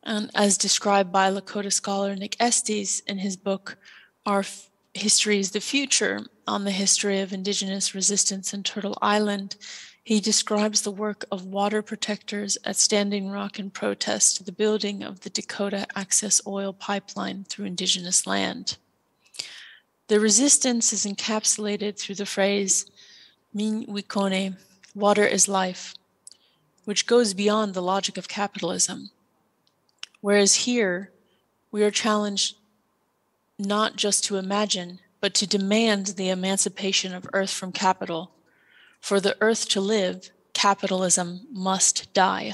And as described by Lakota scholar Nick Estes in his book, Our History is the Future, on the history of Indigenous resistance in Turtle Island, he describes the work of water protectors at Standing Rock in protest to the building of the Dakota Access Oil Pipeline through Indigenous land. The resistance is encapsulated through the phrase, "Min wikone," water is life, which goes beyond the logic of capitalism. Whereas here, we are challenged not just to imagine, but to demand the emancipation of Earth from capital. For the Earth to live, capitalism must die.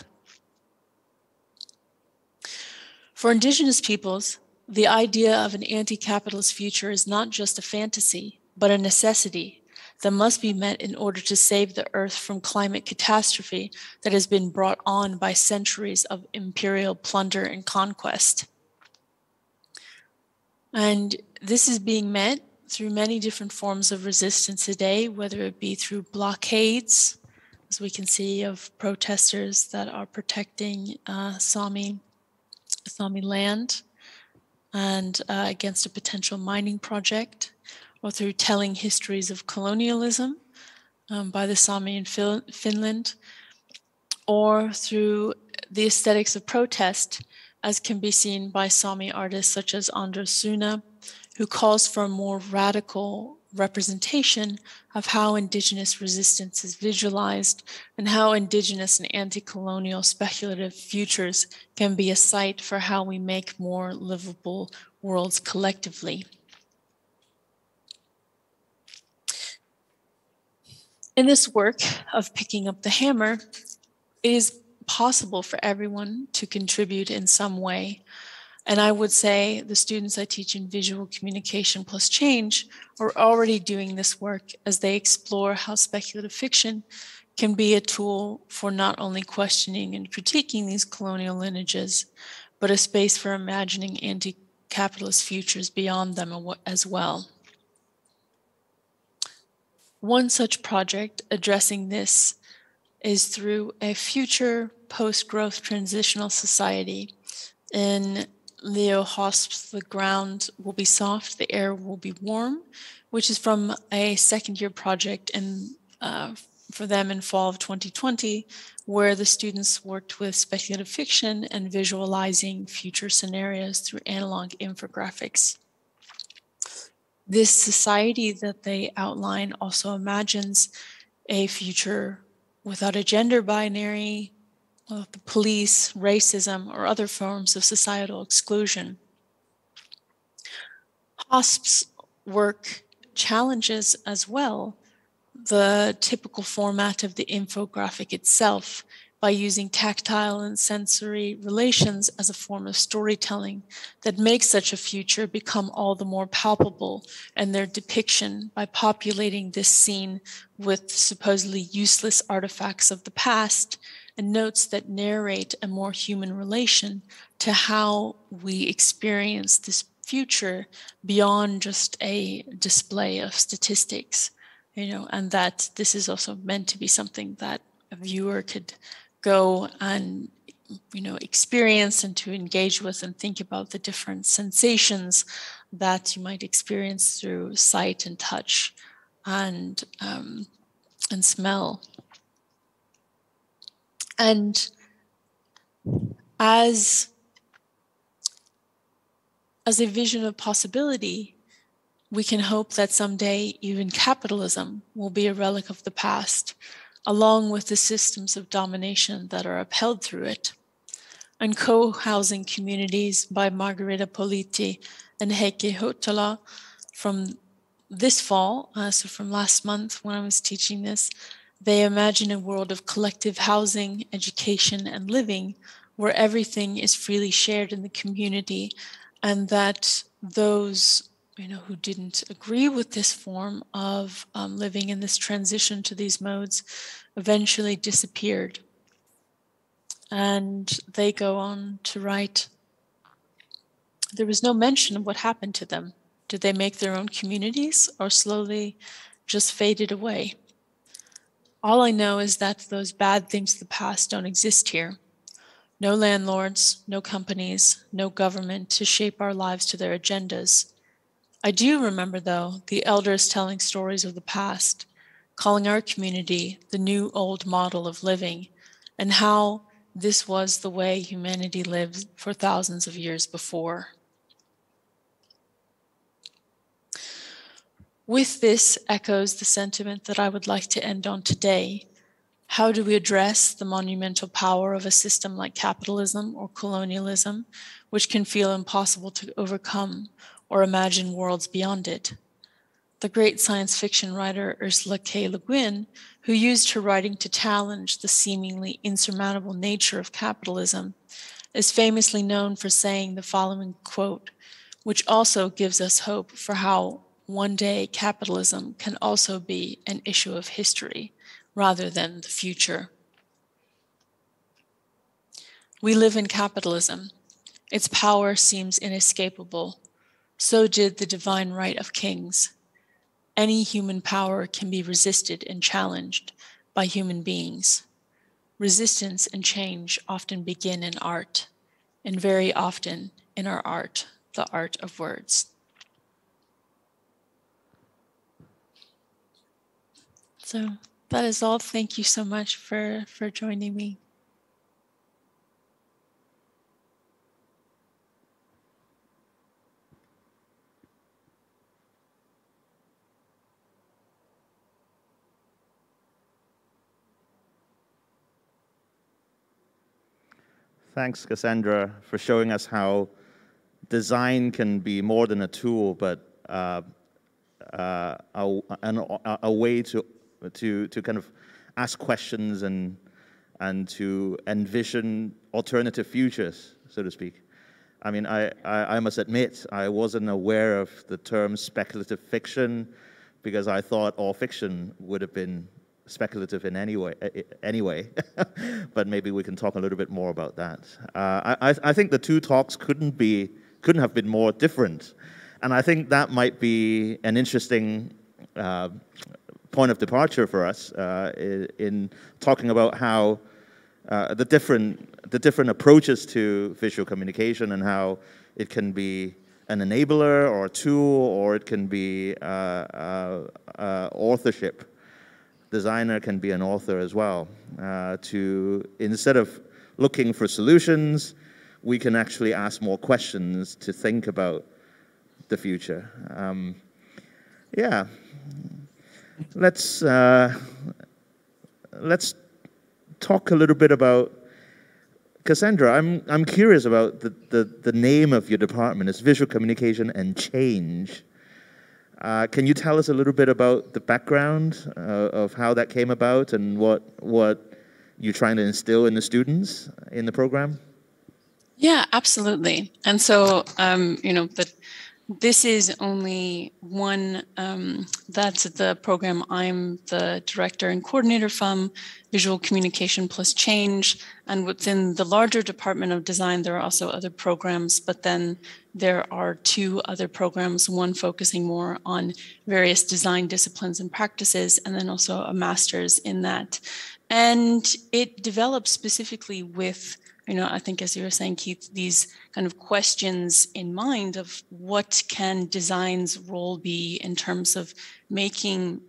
For Indigenous peoples, the idea of an anti-capitalist future is not just a fantasy, but a necessity that must be met in order to save the Earth from climate catastrophe that has been brought on by centuries of imperial plunder and conquest. And this is being met through many different forms of resistance today, whether it be through blockades, as we can see of protesters that are protecting Sami land and against a potential mining project, or through telling histories of colonialism by the Sami in Finland, or through the aesthetics of protest, as can be seen by Sami artists such as Anders Suna, who calls for a more radical representation of how Indigenous resistance is visualized and how Indigenous and anti-colonial speculative futures can be a site for how we make more livable worlds collectively. In this work of picking up the hammer, it is possible for everyone to contribute in some way. And I would say the students I teach in visual communication plus change are already doing this work as they explore how speculative fiction can be a tool for not only questioning and critiquing these colonial lineages, but a space for imagining anti-capitalist futures beyond them as well. One such project addressing this is through a future post-growth transitional society in Leo hosps, the ground will be soft, the air will be warm, which is from a second-year project for them in fall of 2020, where the students worked with speculative fiction and visualizing future scenarios through analog infographics. This society that they outline also imagines a future without a gender binary, the police, racism, or other forms of societal exclusion. HOSP's work challenges as well the typical format of the infographic itself by using tactile and sensory relations as a form of storytelling that makes such a future become all the more palpable, and their depiction by populating this scene with supposedly useless artifacts of the past and notes that narrate a more human relation to how we experience this future beyond just a display of statistics, and that this is also meant to be something that a viewer could go and experience and to engage with and think about the different sensations that you might experience through sight and touch and smell. And as a vision of possibility, we can hope that someday even capitalism will be a relic of the past, along with the systems of domination that are upheld through it. And co-housing communities by Margherita Politi and Heikki Huhtala from this fall, so from last month when I was teaching this, they imagine a world of collective housing, education, and living where everything is freely shared in the community, and that those who didn't agree with this form of living in this transition to these modes eventually disappeared. And they go on to write, there was no mention of what happened to them. Did they make their own communities or slowly just faded away? All I know is that those bad things of the past don't exist here. No landlords, no companies, no government to shape our lives to their agendas. I do remember, though, the elders telling stories of the past, calling our community the new old model of living, and how this was the way humanity lived for thousands of years before. With this echoes the sentiment that I would like to end on today. How do we address the monumental power of a system like capitalism or colonialism, which can feel impossible to overcome or imagine worlds beyond it? The great science fiction writer Ursula K. Le Guin, who used her writing to challenge the seemingly insurmountable nature of capitalism, is famously known for saying the following quote, which also gives us hope for how one day capitalism can also be an issue of history rather than the future. We live in capitalism. Its power seems inescapable. So did the divine right of kings. Any human power can be resisted and challenged by human beings. Resistance and change often begin in art, and very often in our art, the art of words. So that is all. Thank you so much for joining me. Thanks, Cassandra, for showing us how design can be more than a tool, but a way to kind of ask questions and to envision alternative futures, so to speak. I mean, I must admit, I wasn't aware of the term speculative fiction because I thought all fiction would have been speculative in anyway. But maybe we can talk a little bit more about that. I think the two talks couldn't have been more different, and I think that might be an interesting point of departure for us in talking about how the different approaches to visual communication and how It can be an enabler or a tool, or it can be authorship. Designer can be an author as well. Instead of looking for solutions, we can actually ask more questions to think about the future. Yeah, let's talk a little bit about Cassandra. I'm curious about the name of your department. It's Visual Communication and Change. Can you tell us a little bit about the background of how that came about and what you're trying to instill in the students in the program? Yeah, absolutely. And so, this is only one, that's the program I'm the director and coordinator from, Visual Communication plus Change. And within the larger Department of Design, there are also other programs, but then there are two other programs, one focusing more on various design disciplines and practices, and then also a master's in that. And it develops specifically with, I think as you were saying, Keith, these kind of questions in mind of what can design's role be in terms of making,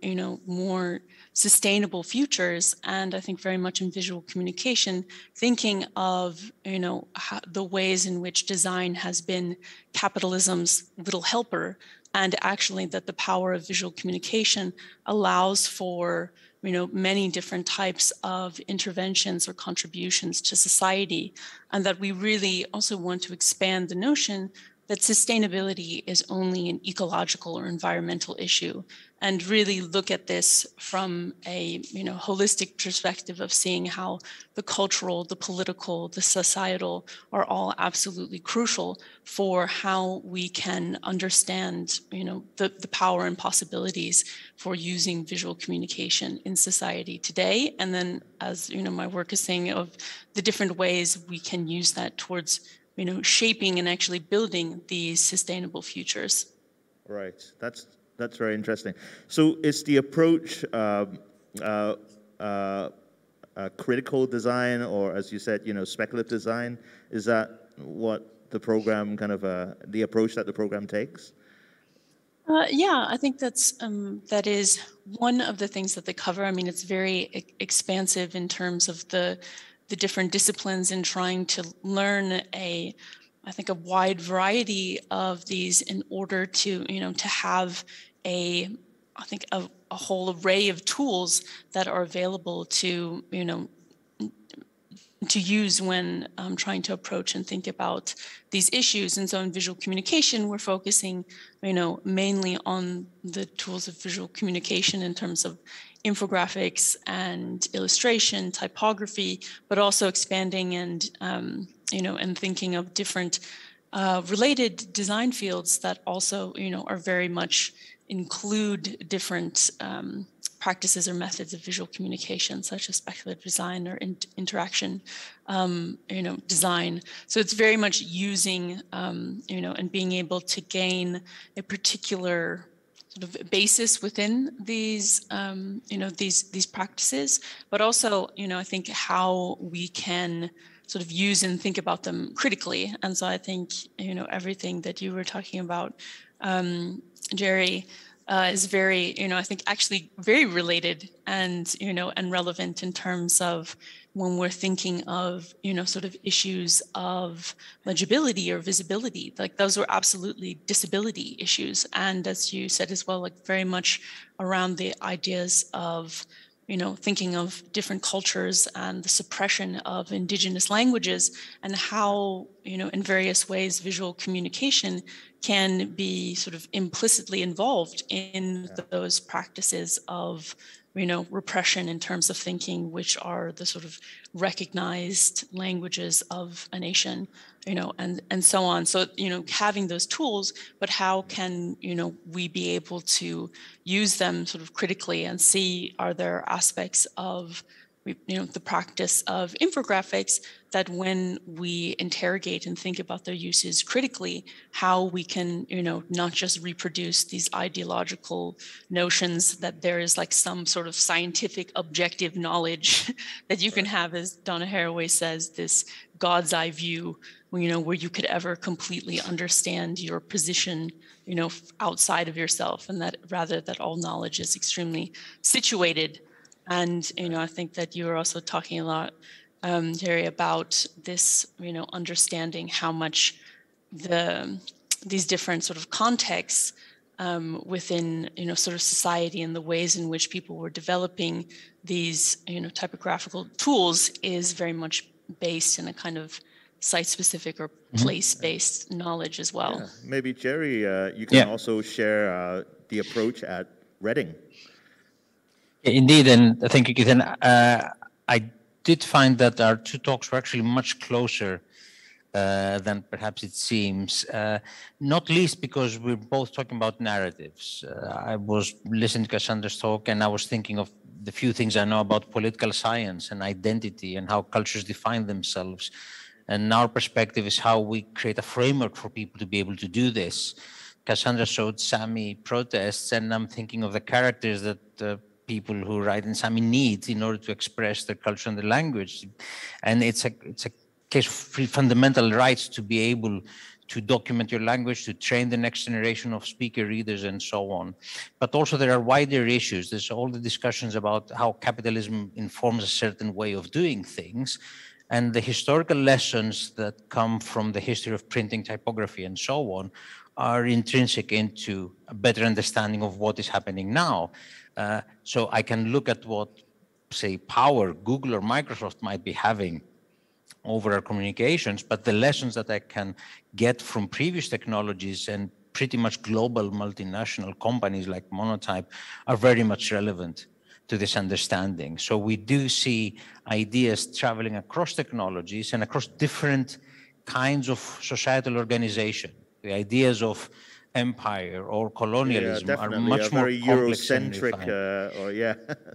more sustainable futures. And I think very much in visual communication, thinking of, the ways in which design has been capitalism's little helper, and actually that the power of visual communication allows for many different types of interventions or contributions to society, and that we really also want to expand the notion that sustainability is only an ecological or environmental issue, and really look at this from a holistic perspective of seeing how the cultural, the political, the societal are all absolutely crucial for how we can understand the power and possibilities for using visual communication in society today. And then, as my work is saying, of the different ways we can use that towards shaping and actually building these sustainable futures. Right. That's very interesting. So is the approach critical design, or as you said, speculative design? Is that what the program the approach that the program takes? Yeah, I think that is one of the things that they cover. I mean, it's very expansive in terms of the different disciplines and trying to learn I think a wide variety of these in order to to have a whole array of tools that are available to to use when trying to approach and think about these issues. And so in visual communication, we're focusing, mainly on the tools of visual communication in terms of infographics and illustration, typography, but also expanding and, and thinking of different related design fields that also, are very much include different practices or methods of visual communication, such as speculative design or interaction, design. So it's very much using, and being able to gain a particular sort of basis within these, these practices, but also, I think how we can sort of use and think about them critically. And so I think, everything that you were talking about, Gerry, is very, I think actually very related and, and relevant in terms of when we're thinking of, sort of issues of legibility or visibility. Like those were absolutely disability issues. And as you said as well, like very much around the ideas of, thinking of different cultures and the suppression of indigenous languages, and how, in various ways, visual communication can be sort of implicitly involved in those practices of, repression in terms of thinking, which are the sort of recognized languages of a nation, and so on. So, having those tools, but how can, we be able to use them sort of critically and see, are there aspects of, the practice of infographics, that when we interrogate and think about their uses critically, how we can, not just reproduce these ideological notions that there is like some sort of scientific objective knowledge that you can have, as Donna Haraway says, this God's eye view, where you could ever completely understand your position, outside of yourself, and that rather that all knowledge is extremely situated. And, I think that you were also talking a lot, Gerry, about this, understanding how much these different sort of contexts within, sort of society and the ways in which people were developing these, typographical tools is very much based in a kind of site-specific or place-based knowledge as well. Yeah. Maybe, Gerry, you can also share the approach at Reading. Indeed, and thank you, Keith. I did find that our two talks were actually much closer than perhaps it seems, not least because we're both talking about narratives. I was listening to Cassandra's talk and I was thinking of the few things I know about political science and identity and how cultures define themselves. And our perspective is how we create a framework for people to be able to do this. Cassandra showed Sami protests, and I'm thinking of the characters that people who write in Sami need in order to express their culture and their language. And it's a case of fundamental rights to be able to document your language, to train the next generation of speaker readers and so on. But also there are wider issues. There's all the discussions about how capitalism informs a certain way of doing things. And the historical lessons that come from the history of printing, typography, and so on are intrinsic into a better understanding of what is happening now. So I can look at what, say, power Google or Microsoft might be having over our communications, but the lessons that I can get from previous technologies and pretty much global multinational companies like Monotype are very much relevant to this understanding. So we do see ideas traveling across technologies and across different kinds of societal organization. The ideas of empire or colonialism are much more complex and Eurocentric,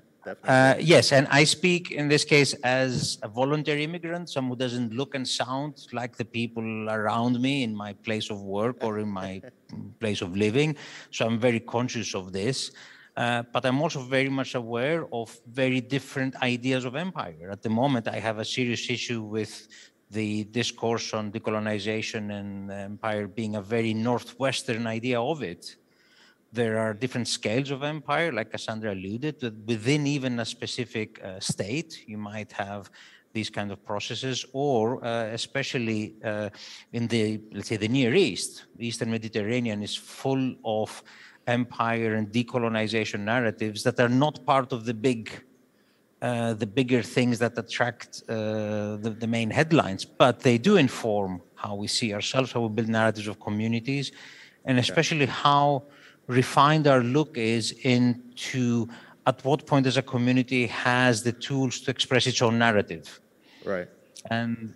yes, and I speak in this case as a voluntary immigrant, someone who doesn't look and sound like the people around me in my place of work or in my place of living. So I'm very conscious of this. But I'm also very much aware of very different ideas of empire. At the moment, I have a serious issue with the discourse on decolonization and empire being a very Northwestern idea of it. There are different scales of empire, like Cassandra alluded to. Within even a specific state, you might have these kind of processes, or especially in the, let's say, the Near East. The Eastern Mediterranean is full of empire and decolonization narratives that are not part of the bigger things that attract the main headlines, but they do inform how we see ourselves, how we build narratives of communities, and especially how refined our look is into at what point does a community has the tools to express its own narrative. Right. And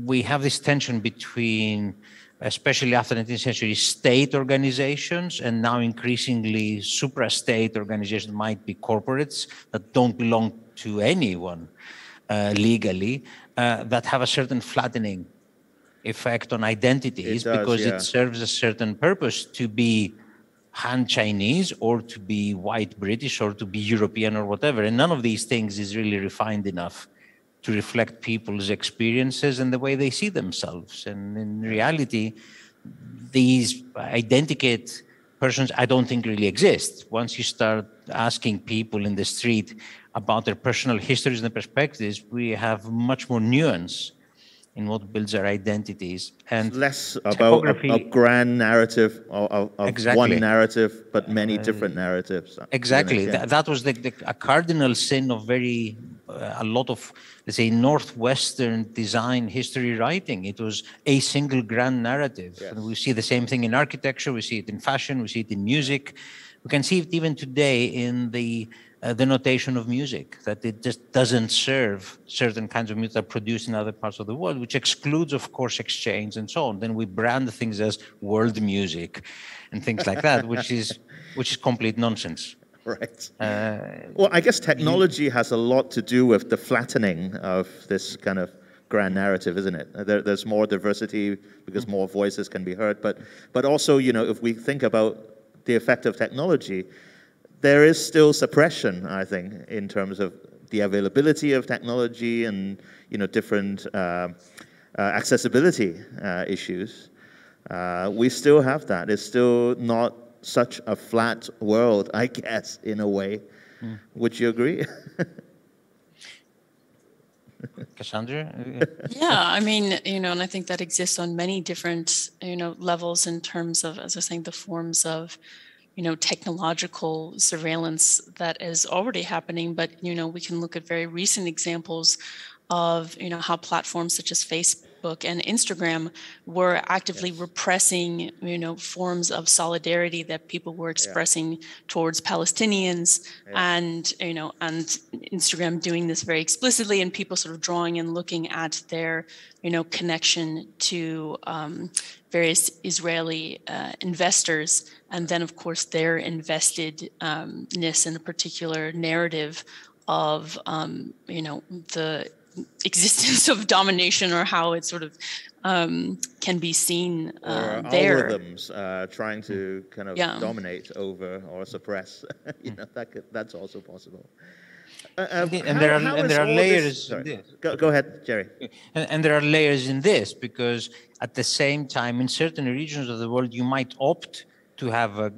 we have this tension between, especially after the 19th century, state organizations, and now increasingly supra-state organizations might be corporates that don't belong to anyone legally, that have a certain flattening effect on identities because it serves a certain purpose to be Han Chinese or to be white British or to be European or whatever. And none of these things is really refined enough to reflect people's experiences and the way they see themselves. And in reality, these identicate persons I don't think really exist. Once you start asking people in the street about their personal histories and perspectives, we have much more nuance in what builds our identities. And it's less about a grand narrative of one narrative, but many different narratives. Exactly. That was a cardinal sin of a lot of, let's say, Northwestern design history writing. It was a single grand narrative. Yes. And we see the same thing in architecture, we see it in fashion, we see it in music. We can see it even today in the notation of music, that it just doesn't serve certain kinds of music that are produced in other parts of the world, which excludes, of course, exchange and so on. Then we brand things as world music and things like that, which is complete nonsense. Right. Well, I guess technology has a lot to do with the flattening of this kind of grand narrative, isn't it? There's more diversity because more voices can be heard. But also, you know, if we think about the effect of technology, there is still suppression, I think, in terms of the availability of technology and, you know, different accessibility issues. We still have that. It's still not such a flat world, I guess, in a way. Would you agree? Cassandra? Yeah, I mean, you know, and I think that exists on many different, you know, levels in terms of, as I was saying, the forms of, you know, technological surveillance that is already happening. But, you know, we can look at very recent examples of, you know, how platforms such as Facebook and Instagram were actively repressing, you know, forms of solidarity that people were expressing towards Palestinians, and, you know, and Instagram doing this very explicitly, and people sort of drawing and looking at their, you know, connection to various Israeli investors, and then, of course, their investedness in a particular narrative of, you know, the existence of domination, or how it sort of can be seen or there. algorithms trying to kind of dominate over or suppress. You know, that's also possible. And there are layers in this. Go ahead, Gerry. And there are layers in this, because at the same time, in certain regions of the world, you might opt to have a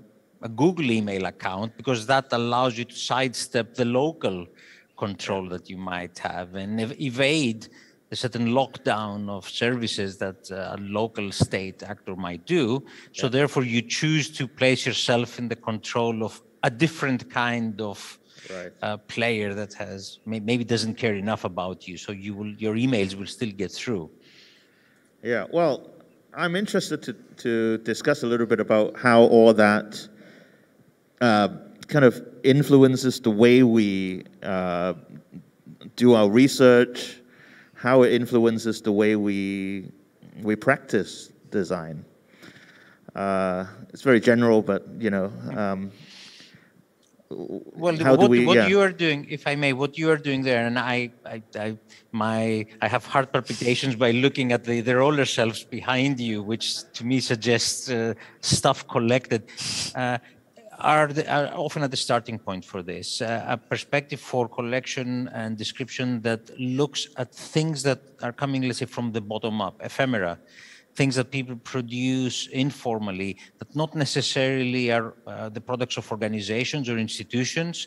Google email account, because that allows you to sidestep the local control that you might have and evade a certain lockdown of services that a local state actor might do. So therefore, you choose to place yourself in the control of a different kind of player that has maybe doesn't care enough about you. So your emails will still get through. Yeah, well, I'm interested to discuss a little bit about how all that kind of influences the way we do our research, how it influences the way we practice design. It's very general, but, you know, well, what you are doing, if I may, what you are doing there, and I have heart palpitations by looking at the roller shelves behind you, which to me suggests stuff collected. Are often at the starting point for this, a perspective for collection and description that looks at things that are coming, let's say, from the bottom up, ephemera, things that people produce informally, that not necessarily are the products of organizations or institutions,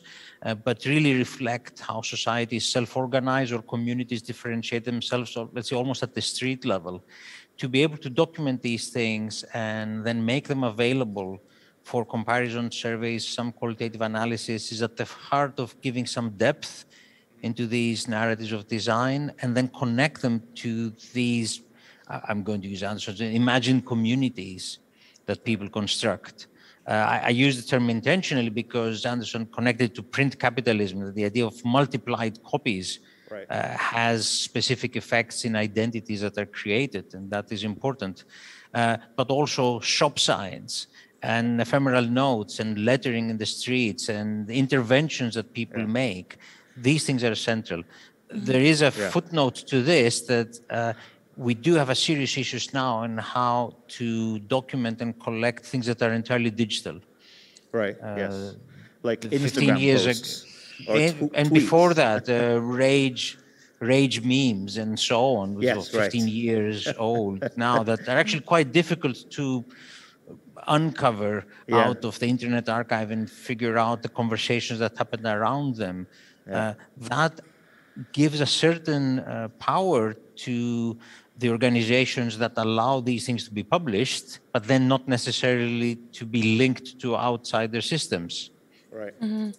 but really reflect how societies self-organize or communities differentiate themselves, or let's say almost at the street level. To be able to document these things and then make them available for comparison surveys, some qualitative analysis, is at the heart of giving some depth into these narratives of design, and then connect them to these, I'm going to use Anderson's, imagined communities that people construct. I use the term intentionally because Anderson connected to print capitalism, the idea of multiplied copies has specific effects in identities that are created, and that is important. But also shop signs, and ephemeral notes and lettering in the streets and interventions that people make. These things are central. There is a footnote to this that we do have a serious issues now on how to document and collect things that are entirely digital. Right, yes. Like 15 Instagram years posts. ago. And before that, rage memes and so on, which are 15 years old now, that are actually quite difficult to uncover out of the Internet archive and figure out the conversations that happened around them. That gives a certain power to the organizations that allow these things to be published, but then not necessarily to be linked to outsider systems. Right. Mm-hmm.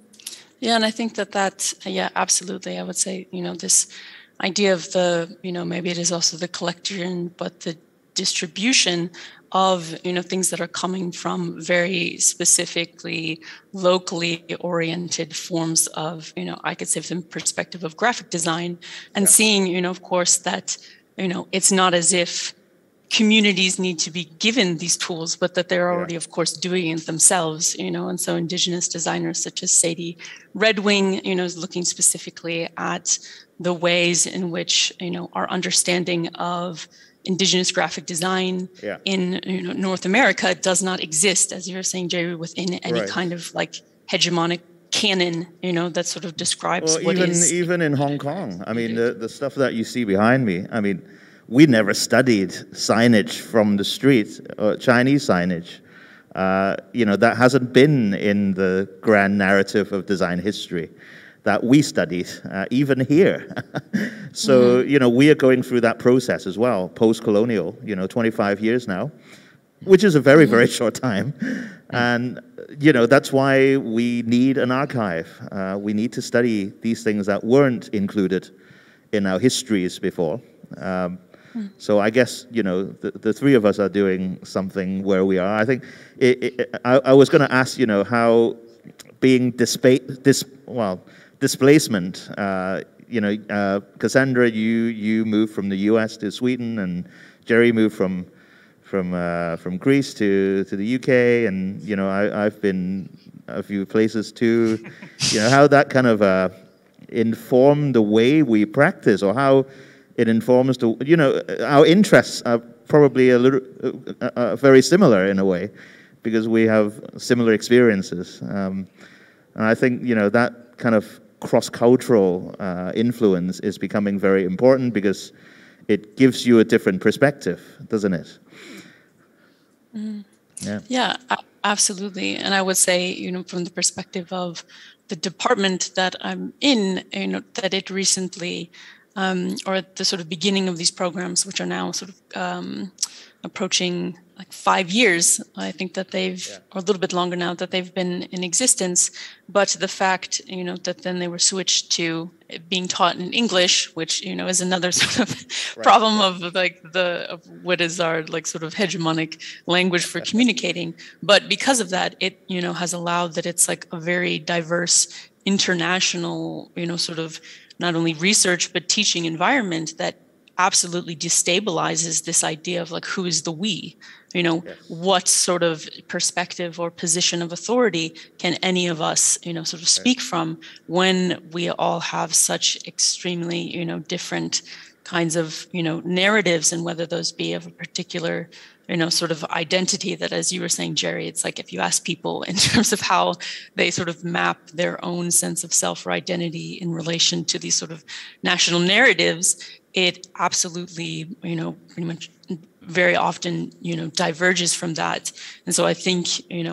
Yeah, and I think that, yeah, absolutely. I would say, you know, this idea of the, you know, maybe it is also the collection, but the distribution of, you know, things that are coming from very specifically locally oriented forms of, you know, I could say from the perspective of graphic design, and seeing, you know, of course, that, you know, it's not as if communities need to be given these tools, but that they're already, of course, doing it themselves, and so indigenous designers such as Sadie Redwing, is looking specifically at the ways in which, our understanding of indigenous graphic design in North America does not exist, as you were saying, Gerry, within any kind of like hegemonic canon, that sort of describes what is. Even in Hong Kong, I mean, the stuff that you see behind me, I mean, we never studied signage from the street, or Chinese signage. That hasn't been in the grand narrative of design history that we studied, even here. So, we are going through that process as well, post-colonial, 25 years now, which is a very, very short time. And, that's why we need an archive. We need to study these things that weren't included in our histories before. So I guess, the three of us are doing something where we are. I think I was going to ask, how being displacement, Cassandra, you moved from the US to Sweden, and Gerry moved from Greece to the UK, and, I've been a few places too. How that kind of informed the way we practice, or how it informs our interests are probably a little very similar in a way, because we have similar experiences. And I think that kind of cross-cultural influence is becoming very important, because it gives you a different perspective, doesn't it? Yeah, absolutely. And I would say, from the perspective of the department that I'm in, that it recently, or at the sort of beginning of these programs, which are now sort of approaching like 5 years, I think that or a little bit longer now, that they've been in existence. But the fact, that then they were switched to being taught in English, which, is another sort of problem of like of what is our like sort of hegemonic language for communicating. But because of that, it, has allowed that it's like a very diverse international, sort of not only research, but teaching environment that absolutely destabilizes this idea of like, who is the we? What sort of perspective or position of authority can any of us, sort of speak from, when we all have such extremely, different kinds of, narratives, and whether those be of a particular, sort of identity that, as you were saying, Gerry, it's like if you ask people in terms of how they sort of map their own sense of self or identity in relation to these sort of national narratives, it absolutely, pretty much very often, diverges from that. And so I think,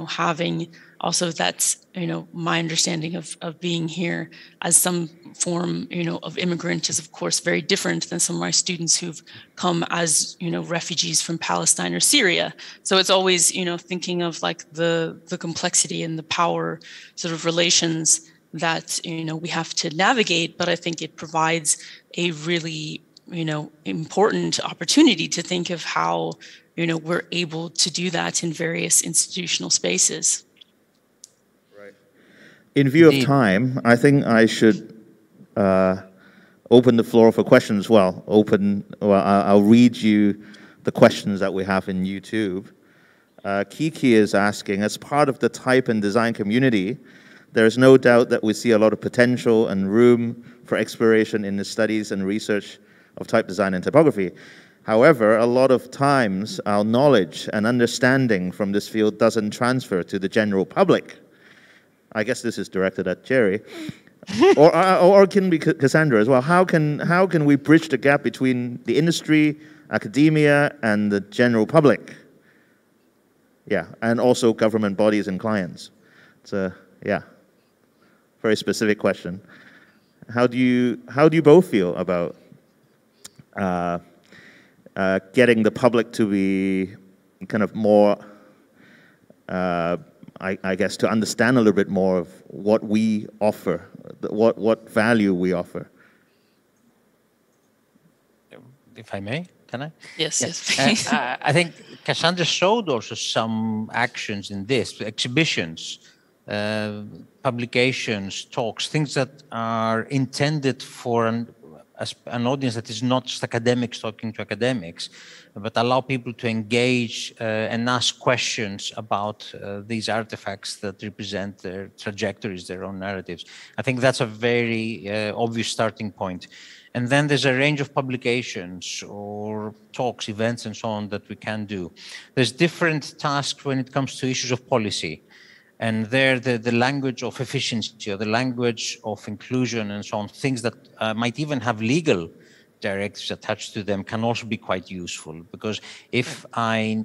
having also that's, my understanding of being here as some form, of immigrant is, of course, very different than some of my students who've come as, refugees from Palestine or Syria. So it's always, thinking of like the complexity and the power sort of relations that, we have to navigate. But I think it provides a really, important opportunity to think of how, we're able to do that in various institutional spaces. Right. In view of time, I think I should open the floor for questions. I'll read you the questions that we have in YouTube. Kiki is asking, as part of the type and design community, there is no doubt that we see a lot of potential and room for exploration in the studies and research of type design and typography. However, a lot of times our knowledge and understanding from this field doesn't transfer to the general public. I guess this is directed at Gerry, or can be Cassandra as well. How can we bridge the gap between the industry, academia, and the general public? Yeah, and also government bodies and clients. It's a very specific question. How do you both feel about getting the public to be kind of more, I guess, to understand a little bit more of what we offer, what value we offer? If I may, can I? Yes, please. I think Cassandra showed also some actions in this, exhibitions, publications, talks, things that are intended for an audience that is not just academics talking to academics, but allow people to engage and ask questions about these artifacts that represent their trajectories, their own narratives. I think that's a very obvious starting point. And then there's a range of publications or talks, events, and so on that we can do. There's different tasks when it comes to issues of policy. And there, the language of efficiency or the language of inclusion and so on, things that might even have legal directives attached to them can also be quite useful. Because if I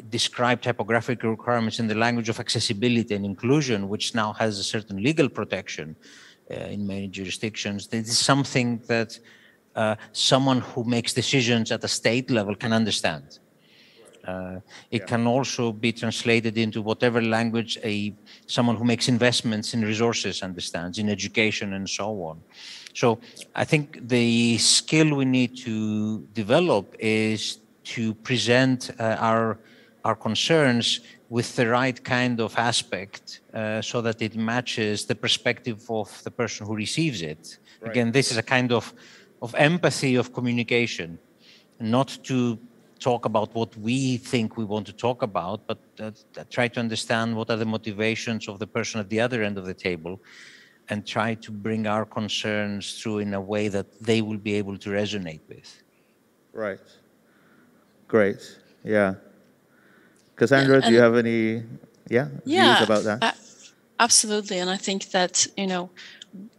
describe typographic requirements in the language of accessibility and inclusion, which now has a certain legal protection in many jurisdictions, this is something that someone who makes decisions at a state level can understand. It can also be translated into whatever language someone who makes investments in resources understands, in education and so on. So I think the skill we need to develop is to present our concerns with the right kind of aspect so that it matches the perspective of the person who receives it. Right. Again, this is a kind of empathy of communication, not to talk about what we think we want to talk about, but try to understand what are the motivations of the person at the other end of the table and try to bring our concerns through in a way that they will be able to resonate with. Right. Great. Yeah. Cassandra, do you have any views about that? Absolutely. And I think that,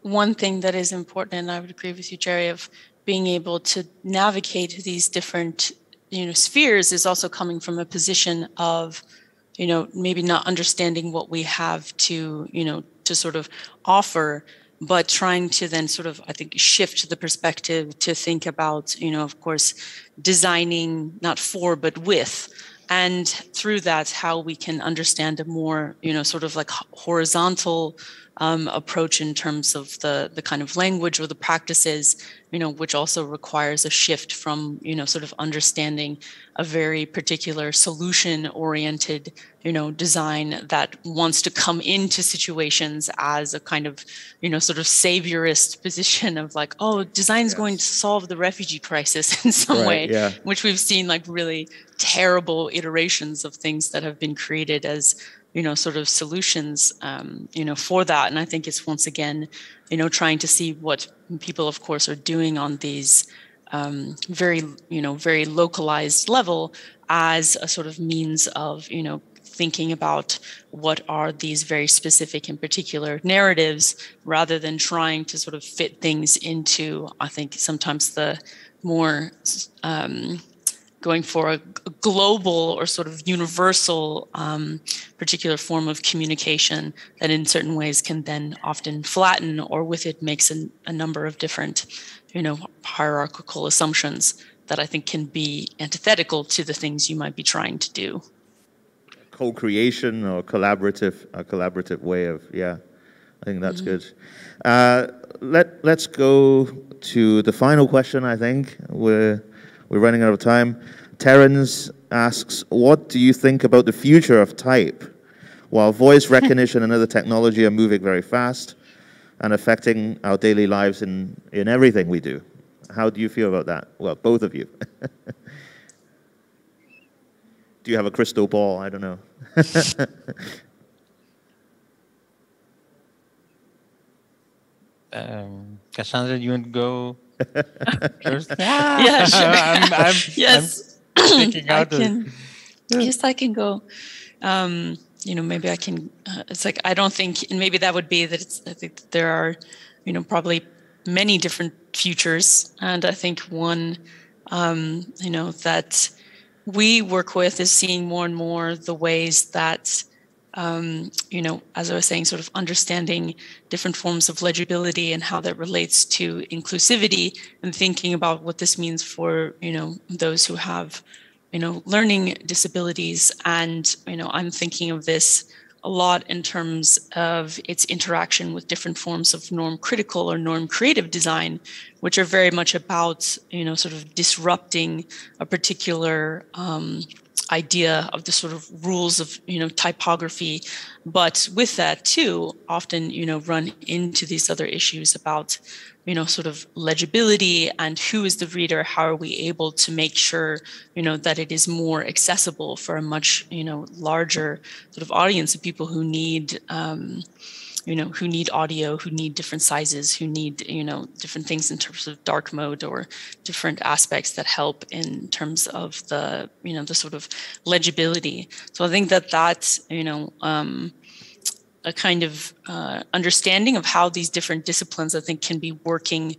one thing that is important, and I would agree with you, Gerry, of being able to navigate these different spheres is also coming from a position of, maybe not understanding what we have to, to sort of offer, but trying to then sort of, I think, shift the perspective to think about, of course, designing not for, but with. And through that, how we can understand a more, sort of like horizontal approach in terms of the kind of language or the practices, which also requires a shift from, sort of understanding a very particular solution-oriented, design that wants to come into situations as a kind of, sort of saviorist position of like, oh, design's going to solve the refugee crisis in some way, which we've seen like really terrible iterations of things that have been created as, sort of solutions, for that. And I think it's once again, trying to see what people, of course, are doing on these very localized level as a sort of means of, thinking about what are these very specific and particular narratives rather than trying to sort of fit things into, I think, sometimes the more going for a global or sort of universal particular form of communication that in certain ways can then often flatten or with it makes a number of different, hierarchical assumptions that I think can be antithetical to the things you might be trying to do. Co-creation or collaborative way of, I think that's good. Let's go to the final question, I think. We're running out of time. Terence asks, what do you think about the future of type? While voice recognition and other technology are moving very fast and affecting our daily lives in everything we do. How do you feel about that? Well, both of you. Do you have a crystal ball? I don't know. Cassandra, you want to go first? Yeah, sure. Yes. I'm thinking out Yes, I can go. Maybe I can. It's like I don't think, and maybe that would be that. I think that there are, probably many different futures, and I think one, that we work with is seeing more and more the ways that, as I was saying, sort of understanding different forms of legibility and how that relates to inclusivity and thinking about what this means for, those who have, learning disabilities. And, I'm thinking of this a lot in terms of its interaction with different forms of norm critical or norm creative design, which are very much about, sort of disrupting a particular idea of the sort of rules of, typography, but with that too, often, run into these other issues about, sort of legibility and who is the reader. How are we able to make sure, that it is more accessible for a much, larger sort of audience of people who need, who need audio, who need different sizes, who need, different things in terms of dark mode or different aspects that help in terms of the, the sort of legibility. So I think that that's, a kind of understanding of how these different disciplines, I think, can be working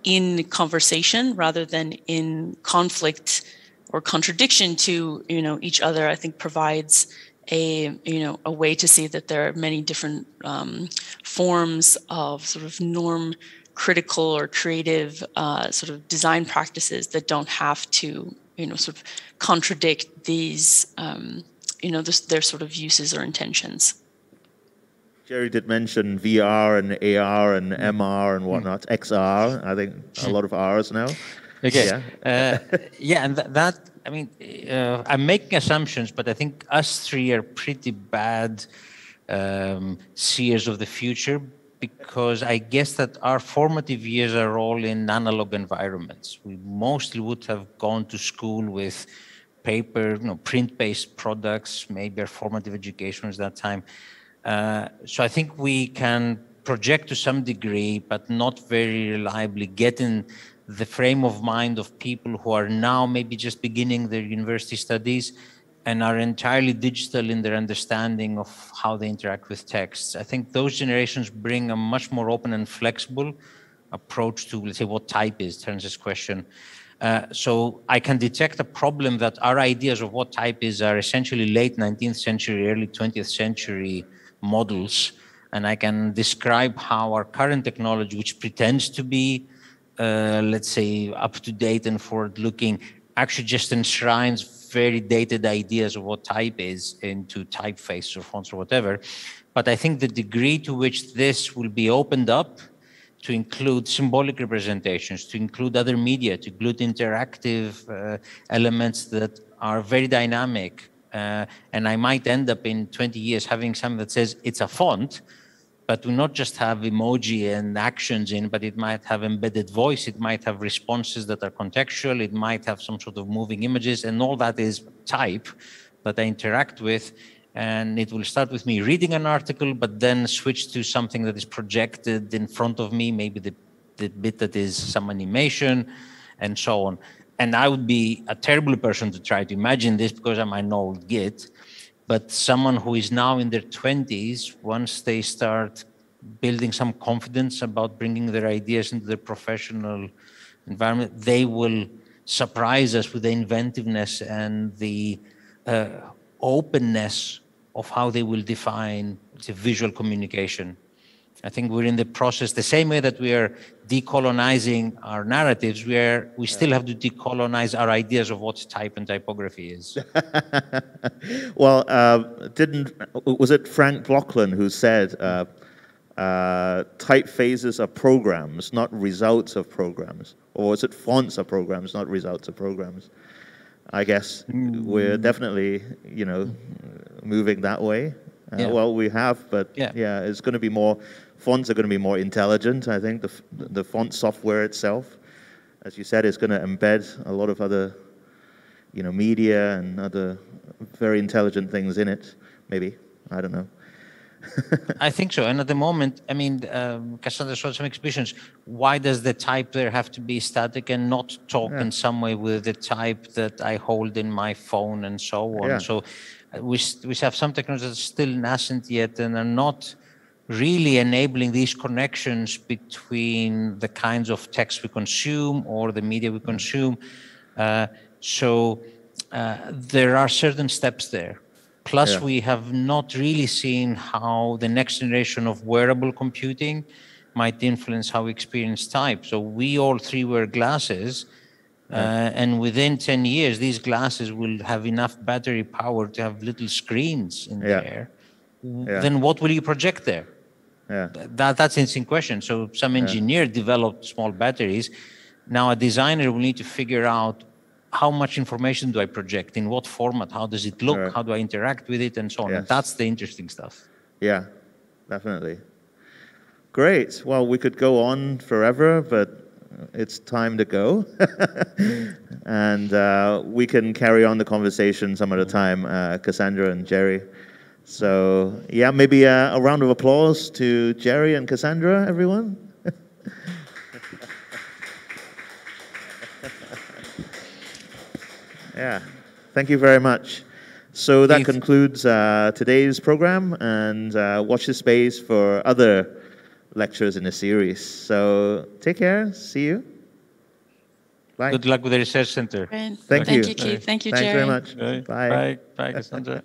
in conversation rather than in conflict or contradiction to, each other, I think provides a way to see that there are many different forms of sort of norm critical or creative sort of design practices that don't have to, sort of contradict these, their sort of uses or intentions. Gerry did mention VR and AR and MR and whatnot, XR, I think a lot of R's now. Okay. Yeah, and that, I mean, I'm making assumptions, but I think us three are pretty bad seers of the future, because I guess that our formative years are all in analog environments. We mostly would have gone to school with paper, print-based products. Maybe our formative education was that time. So I think we can project to some degree, but not very reliably, get in the frame of mind of people who are now maybe just beginning their university studies and are entirely digital in their understanding of how they interact with texts. I think those generations bring a much more open and flexible approach to, let's say, what type is, Terence's question. So I can detect a problem that our ideas of what type is are essentially late 19th century, early 20th century models. And I can describe how our current technology, which pretends to be, let's say, up to date and forward looking, actually just enshrines very dated ideas of what type is into typeface or fonts or whatever. But I think the degree to which this will be opened up to include symbolic representations, to include other media, to include interactive elements that are very dynamic. And I might end up in 20 years having something that says it's a font, but will not just have emoji and actions in, but it might have embedded voice, it might have responses that are contextual, it might have some sort of moving images, and all that is type that I interact with. And it will start with me reading an article, but then switch to something that is projected in front of me, maybe the bit that is some animation, and so on. And I would be a terrible person to try to imagine this because I'm an old git. But someone who is now in their 20s, once they start building some confidence about bringing their ideas into their professional environment, they will surprise us with the inventiveness and the openness of how they will define the visual communication. I think we're in the process, the same way that we are decolonizing our narratives, we still have to decolonize our ideas of what type and typography is. Well, was it Frank Blocklin who said typefaces are programs, not results of programs? Or was it fonts are programs, not results of programs? I guess we're definitely, moving that way. Well, we have, but it's going to be more. Fonts are going to be more intelligent. I think the font software itself, as you said, is going to embed a lot of other, media and other very intelligent things in it. Maybe, I don't know. I think so. And at the moment, I mean, Cassandra showed some exhibitions. Why does the type there have to be static and not talk in some way with the type that I hold in my phone and so on? So we have some technologies that are still nascent yet and are not really enabling these connections between the kinds of text we consume or the media we consume. So there are certain steps there. Plus, we have not really seen how the next generation of wearable computing might influence how we experience type. So we all three wear glasses, and within 10 years, these glasses will have enough battery power to have little screens in there. Then what will you project there? That's an interesting question. So some engineer developed small batteries. Now a designer will need to figure out how much information do I project? In what format? How does it look? Sure. How do I interact with it? And so on. Yes. And that's the interesting stuff. Yeah, definitely. Great. Well, we could go on forever, but it's time to go. And we can carry on the conversation some other time, Cassandra and Gerry. So, yeah, maybe a round of applause to Gerry and Cassandra, everyone. Yeah, thank you very much. So that concludes today's program, and watch this space for other lectures in the series. So take care. See you. Bye. Good luck with the research center. Great. Thank you. Keith. Thank you, Thanks Gerry. very much. Bye. Bye. Bye. Bye, Cassandra.